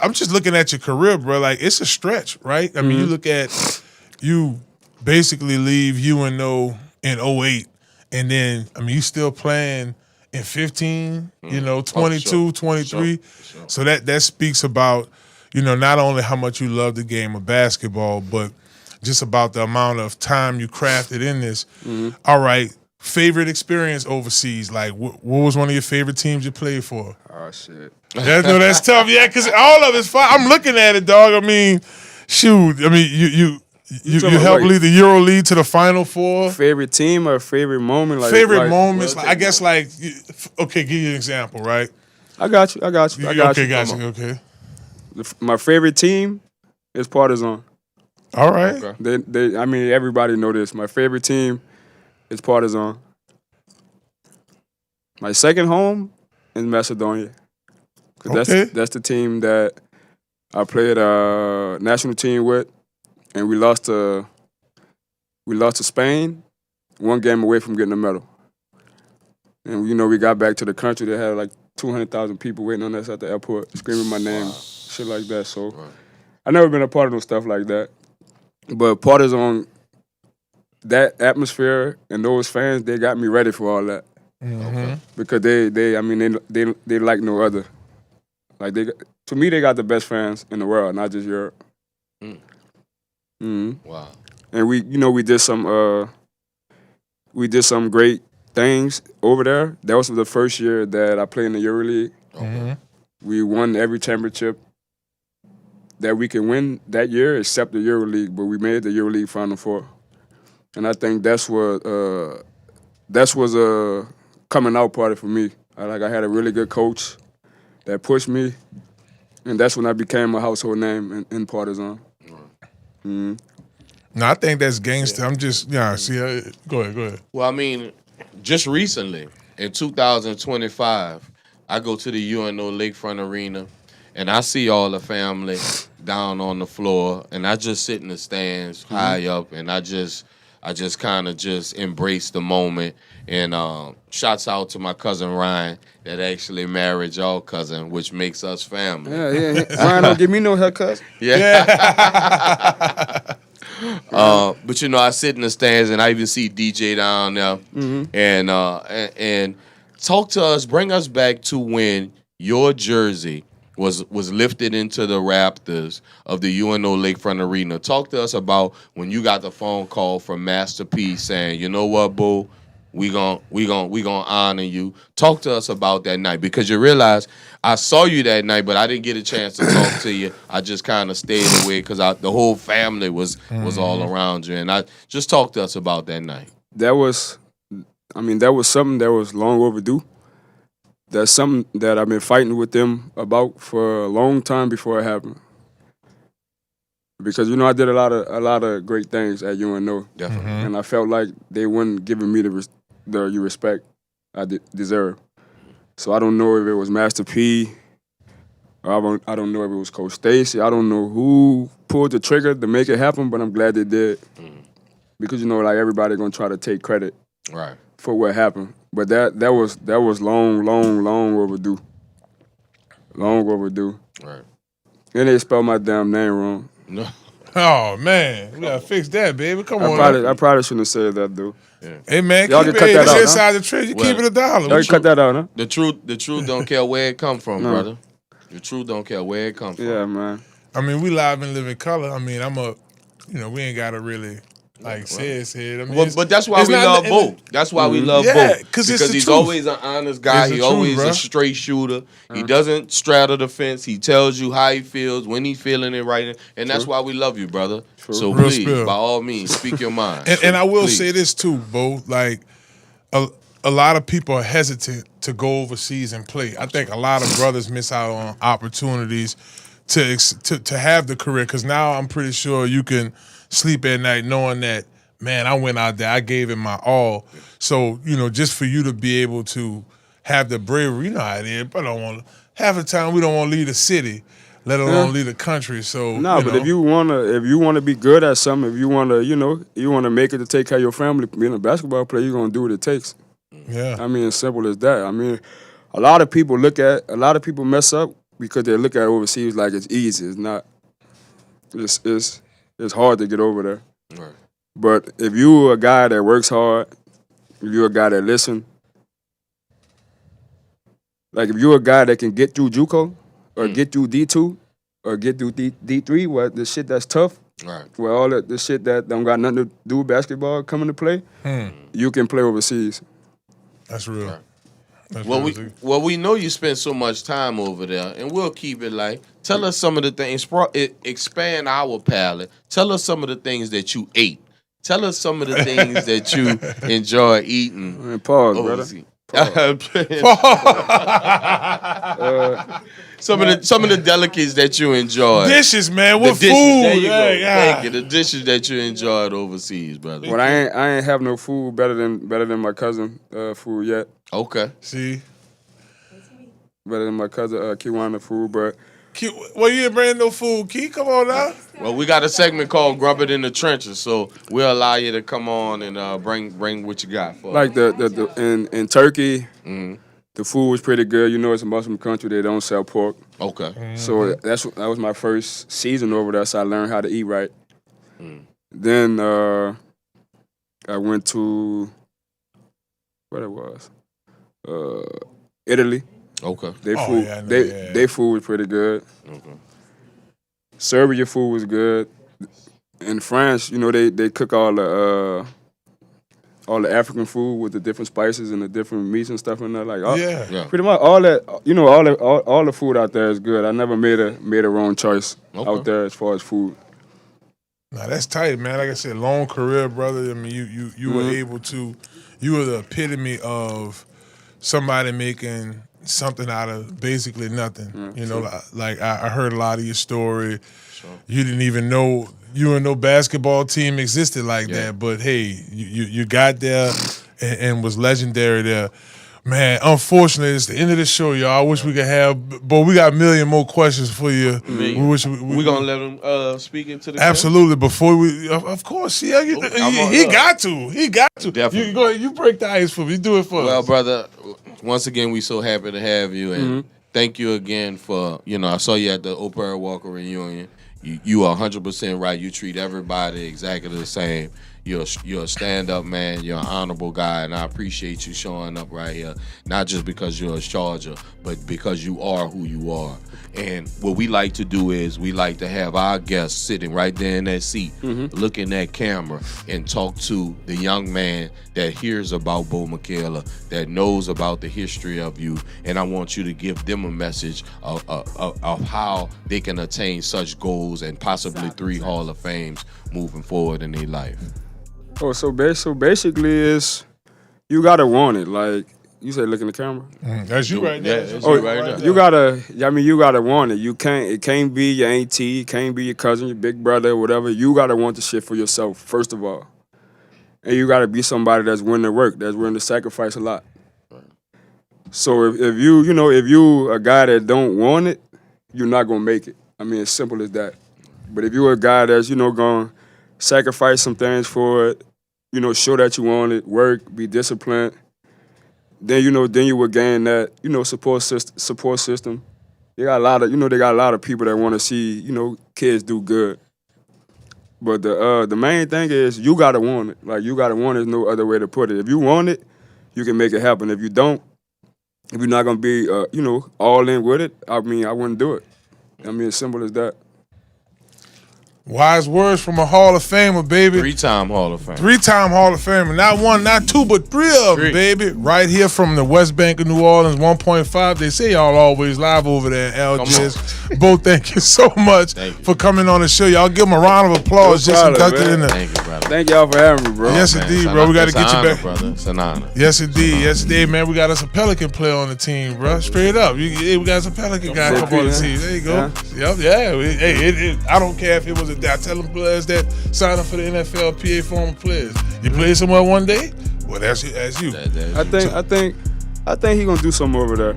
I'm just looking at your career, bro. Like it's a stretch, right? I mean, you look at you basically leave UNO in 08, and then you still playing in 15, 22, 23. Sure. So that speaks about not only how much you love the game of basketball, but just about the amount of time you crafted in this. All right, favorite experience overseas? Like, what was one of your favorite teams you played for? Oh, shit. That's tough. Yeah, because all of it's fun. I'm looking at it, dog. I mean, shoot. I mean, you helped lead the Euro League to the Final Four. Favorite team or favorite moment? Favorite moments? I guess, okay, give you an example, right? I got you. Okay. My favorite team is Partizan. All right. Okay. Everybody know this. My favorite team is Partizan. My second home is Macedonia. Because that's the team that I played a national team with, and we lost to Spain, 1 game away from getting a medal. And we got back to the country. They had like 200,000 people waiting on us at the airport, screaming my name, shit like that. So I never been a part of no stuff like that. But Partizan, that atmosphere and those fans, they got me ready for all that. Because they like no other. Like to me, they got the best fans in the world, not just Europe. Wow. And we did some great things over there. That was the first year that I played in the EuroLeague. We won every championship that we can win that year except the EuroLeague, but we made the EuroLeague Final Four. And I think that was a coming out party for me. I had a really good coach that pushed me, and that's when I became a household name in Partizan. No, I think that's gangster. I'm just, go ahead. Well, just recently, in 2025, I go to the UNO Lakefront Arena, and I see all the family down on the floor, and I just sit in the stands high up, and I I just kind of just embraced the moment. And shouts out to my cousin Ryan that actually married y'all cousin, which makes us family. Yeah. Ryan don't give me no haircut. Yeah. But I sit in the stands and I even see DJ down there, and talk to us, bring us back to when your jersey was lifted into the rafters of the UNO Lakefront Arena. Talk to us about when you got the phone call from Master P saying, you know what, boo, we gonna honor you. Talk to us about that night, because you realize I saw you that night, but I didn't get a chance to talk to you. I just kind of stayed away because the whole family was all around you, and I just talk to us about that night. That was something that was long overdue. That's something that I've been fighting with them about for a long time before it happened. Because I did a lot of great things at UNO, definitely, and I felt like they weren't giving me the respect I deserve. So I don't know if it was Master P, or I don't know if it was Coach Stacy. I don't know who pulled the trigger to make it happen, but I'm glad they did. Because like everybody gonna try to take credit for what happened. But that was long overdue. Long overdue. Right. And they spelled my damn name wrong. No. Oh man, we gotta fix that, baby. Come on. I probably shouldn't have said that, though. Yeah. Hey man, y'all keep can cut it. that It's out, inside the trench. You keep it $1. Y'all can cut that out, huh? The truth don't care where it come from, brother. The truth don't care where it come from. Yeah, man. I mean, we live and live in color. I mean, we ain't gotta really say it. I mean, but that's why we love Bo. That's why we love Bo. Because he's truth. always an honest guy. He always a straight shooter. He doesn't straddle the fence. He tells you how he feels, when he's feeling it right. And that's why we love you, brother. So Real please, spill. by all means, speak your mind. And I will say this too, Bo. Like, a lot of people are hesitant to go overseas and play. I think a lot of brothers miss out on opportunities to have the career, because now I'm pretty sure you can sleep at night knowing that, man, I went out there, I gave it my all. So, just for you to be able to have the bravery, how it is, but half the time we don't want to leave the city, let alone leave the country. So but if you wanna be good at something, if you wanna make it to take care of your family, being a basketball player, you're gonna do what it takes. Yeah. I mean, as simple as that. I mean, a lot of people mess up because they look at overseas like it's easy. It's not. It's hard to get over there. Right. But if you're a guy that works hard, if you're a guy that listens, like if you're a guy that can get through JUCO or get through D2 or get through D3, where the shit that's tough, where all the shit that don't got nothing to do with basketball come into play, you can play overseas. That's real. Right. Well, we know you spend so much time over there, and we'll keep it light. Tell us some of the things, expand our palette. Tell us some of the things that you ate. Tell us some of the things that you enjoy eating. Man, pause, brother. Some of the delicacies that you enjoy. Dishes, man. What food? There you go. Thank you. The dishes that you enjoyed overseas, brother. Well, I ain't have no food better than my cousin food yet. Okay. See. Better than my cousin Kiwana food, but. Well, you ain't bringing no food, Key. Come on now. Well, we got a segment called "Grub It in the Trenches," so we'll allow you to come on and bring what you got for us. Like in Turkey, the food was pretty good. It's a Muslim country; they don't sell pork. Okay. So that was my first season over there, so I learned how to eat right. Then I went to what it was, Italy. Okay. Their food was pretty good. Okay. Serbia food was good. In France, they cook all the African food with the different spices and the different meats and stuff in there. Pretty much all that. All the food out there is good. I never made a wrong choice out there as far as food. Nah, that's tight, man. Like I said, long career, brother. I mean, you were able to. You were the epitome of somebody making something out of basically nothing. Like I heard a lot of your story. Sure. You didn't even know UNO basketball team existed like that. But hey, you got there and was legendary there. Man, unfortunately, it's the end of the show, y'all. I wish we could have, but we got a million more questions for you. We wish we gonna let him speak into the absolutely before we, of course. Yeah, he got to. He got to. Definitely. You go ahead, you break the ice for me. Do it for us. Well, brother, once again, we so happy to have you, and thank you again for I saw you at the Opera Walker reunion. You are 100% right. You treat everybody exactly the same. You're a stand-up man. You're an honorable guy, and I appreciate you showing up right here. Not just because you're a Charger, but because you are who you are. And what we like to do is we like to have our guests sitting right there in that seat, looking at camera, and talk to the young man that hears about Bo McKernan, that knows about the history of you. And I want you to give them a message of how they can attain such goals and possibly 3 Hall of Fames moving forward in their life. Oh, so basically, is you gotta want it. Like you said, look in the camera. That's you right there. Yeah, you right there. You gotta. I mean, you gotta want it. You can't. It can't be your auntie. It can't be your cousin, your big brother, whatever. You gotta want the shit for yourself first of all, and you gotta be somebody that's willing to work, that's willing to sacrifice a lot. So if you a guy that don't want it, you're not gonna make it. I mean, as simple as that. But if you're a guy that's gonna sacrifice some things for it, show that you want it, work, be disciplined, then you will gain that, support system. They got a lot of people that want to see, kids do good. But the main thing is you gotta want it. Like you gotta want it, there's no other way to put it. If you want it, you can make it happen. If you don't, if you're not gonna be all in with it, I mean I wouldn't do it. I mean, as simple as that. Wise words from a Hall of Famer, baby. 3-time Hall of Famer. 3-time Hall of Famer. Not 1, not 2, but 3 of them, baby. Right here from the West Bank of New Orleans, 1.5. They say y'all always live over there in Algiers. Bo, thank you so much for coming on the show. Y'all give them a round of applause. Just inducted in the. Thank you, brother. Thank y'all for having me, bro. Yes, indeed, bro. We got to get you back. Brother. It's an honor. Yes, indeed. Yes, indeed, man. We got us a Pelican player on the team, bro. Straight up. We got us a Pelican guy up on the team. There you go. Yeah. Yep, I don't care if it was I tell them players that sign up for the NFL PA former players. You play somewhere one day? Well, that's you. I think he gonna do something over there.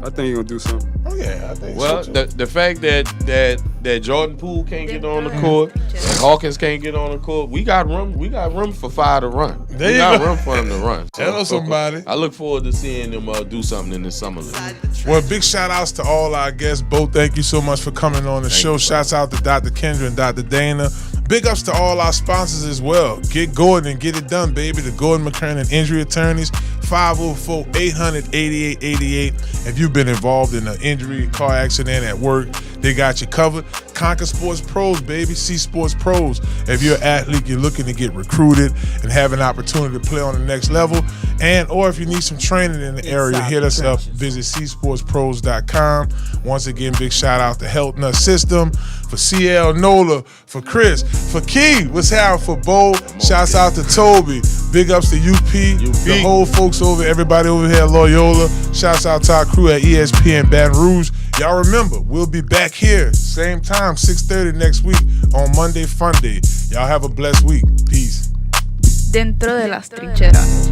I think he gonna do something. Oh yeah, I think so. Well, the fact that Jordan Poole can't get on the court, and Hawkins can't get on the court, we got room. We got room for 5 to run. There we you got go. room for him to run. Tell somebody. I look forward to seeing them do something in the summer league. Well, big shout outs to all our guests. Bo, thank you so much for coming on the show. Shouts out to Dr. Kendra and Dr. Dana. Big ups to all our sponsors as well. Get Gordan and get it done, baby. The Gordan McKernan Injury Attorneys, 504-800-8888. If you've been involved in an injury, car accident, at work, they got you covered. Conquer Sports Pros, baby. See Sports Pros. If you're an athlete, you're looking to get recruited and have an opportunity to play on the next level, or if you need some training in the area, hit us up. Visit csportspros.com. Once again, big shout out to Health Nutt System, for CL, NOLA, for Chris, for Key, what's happening, for Bo. Shouts out to Tobi. Big ups to UP, the whole folks everybody over here at Loyola. Shouts out to our crew at ESPN Baton Rouge. Y'all remember, we'll be back here, same time, 6:30 next week on Monday Fun Day. Y'all have a blessed week. Peace. Dentro de las trincheras.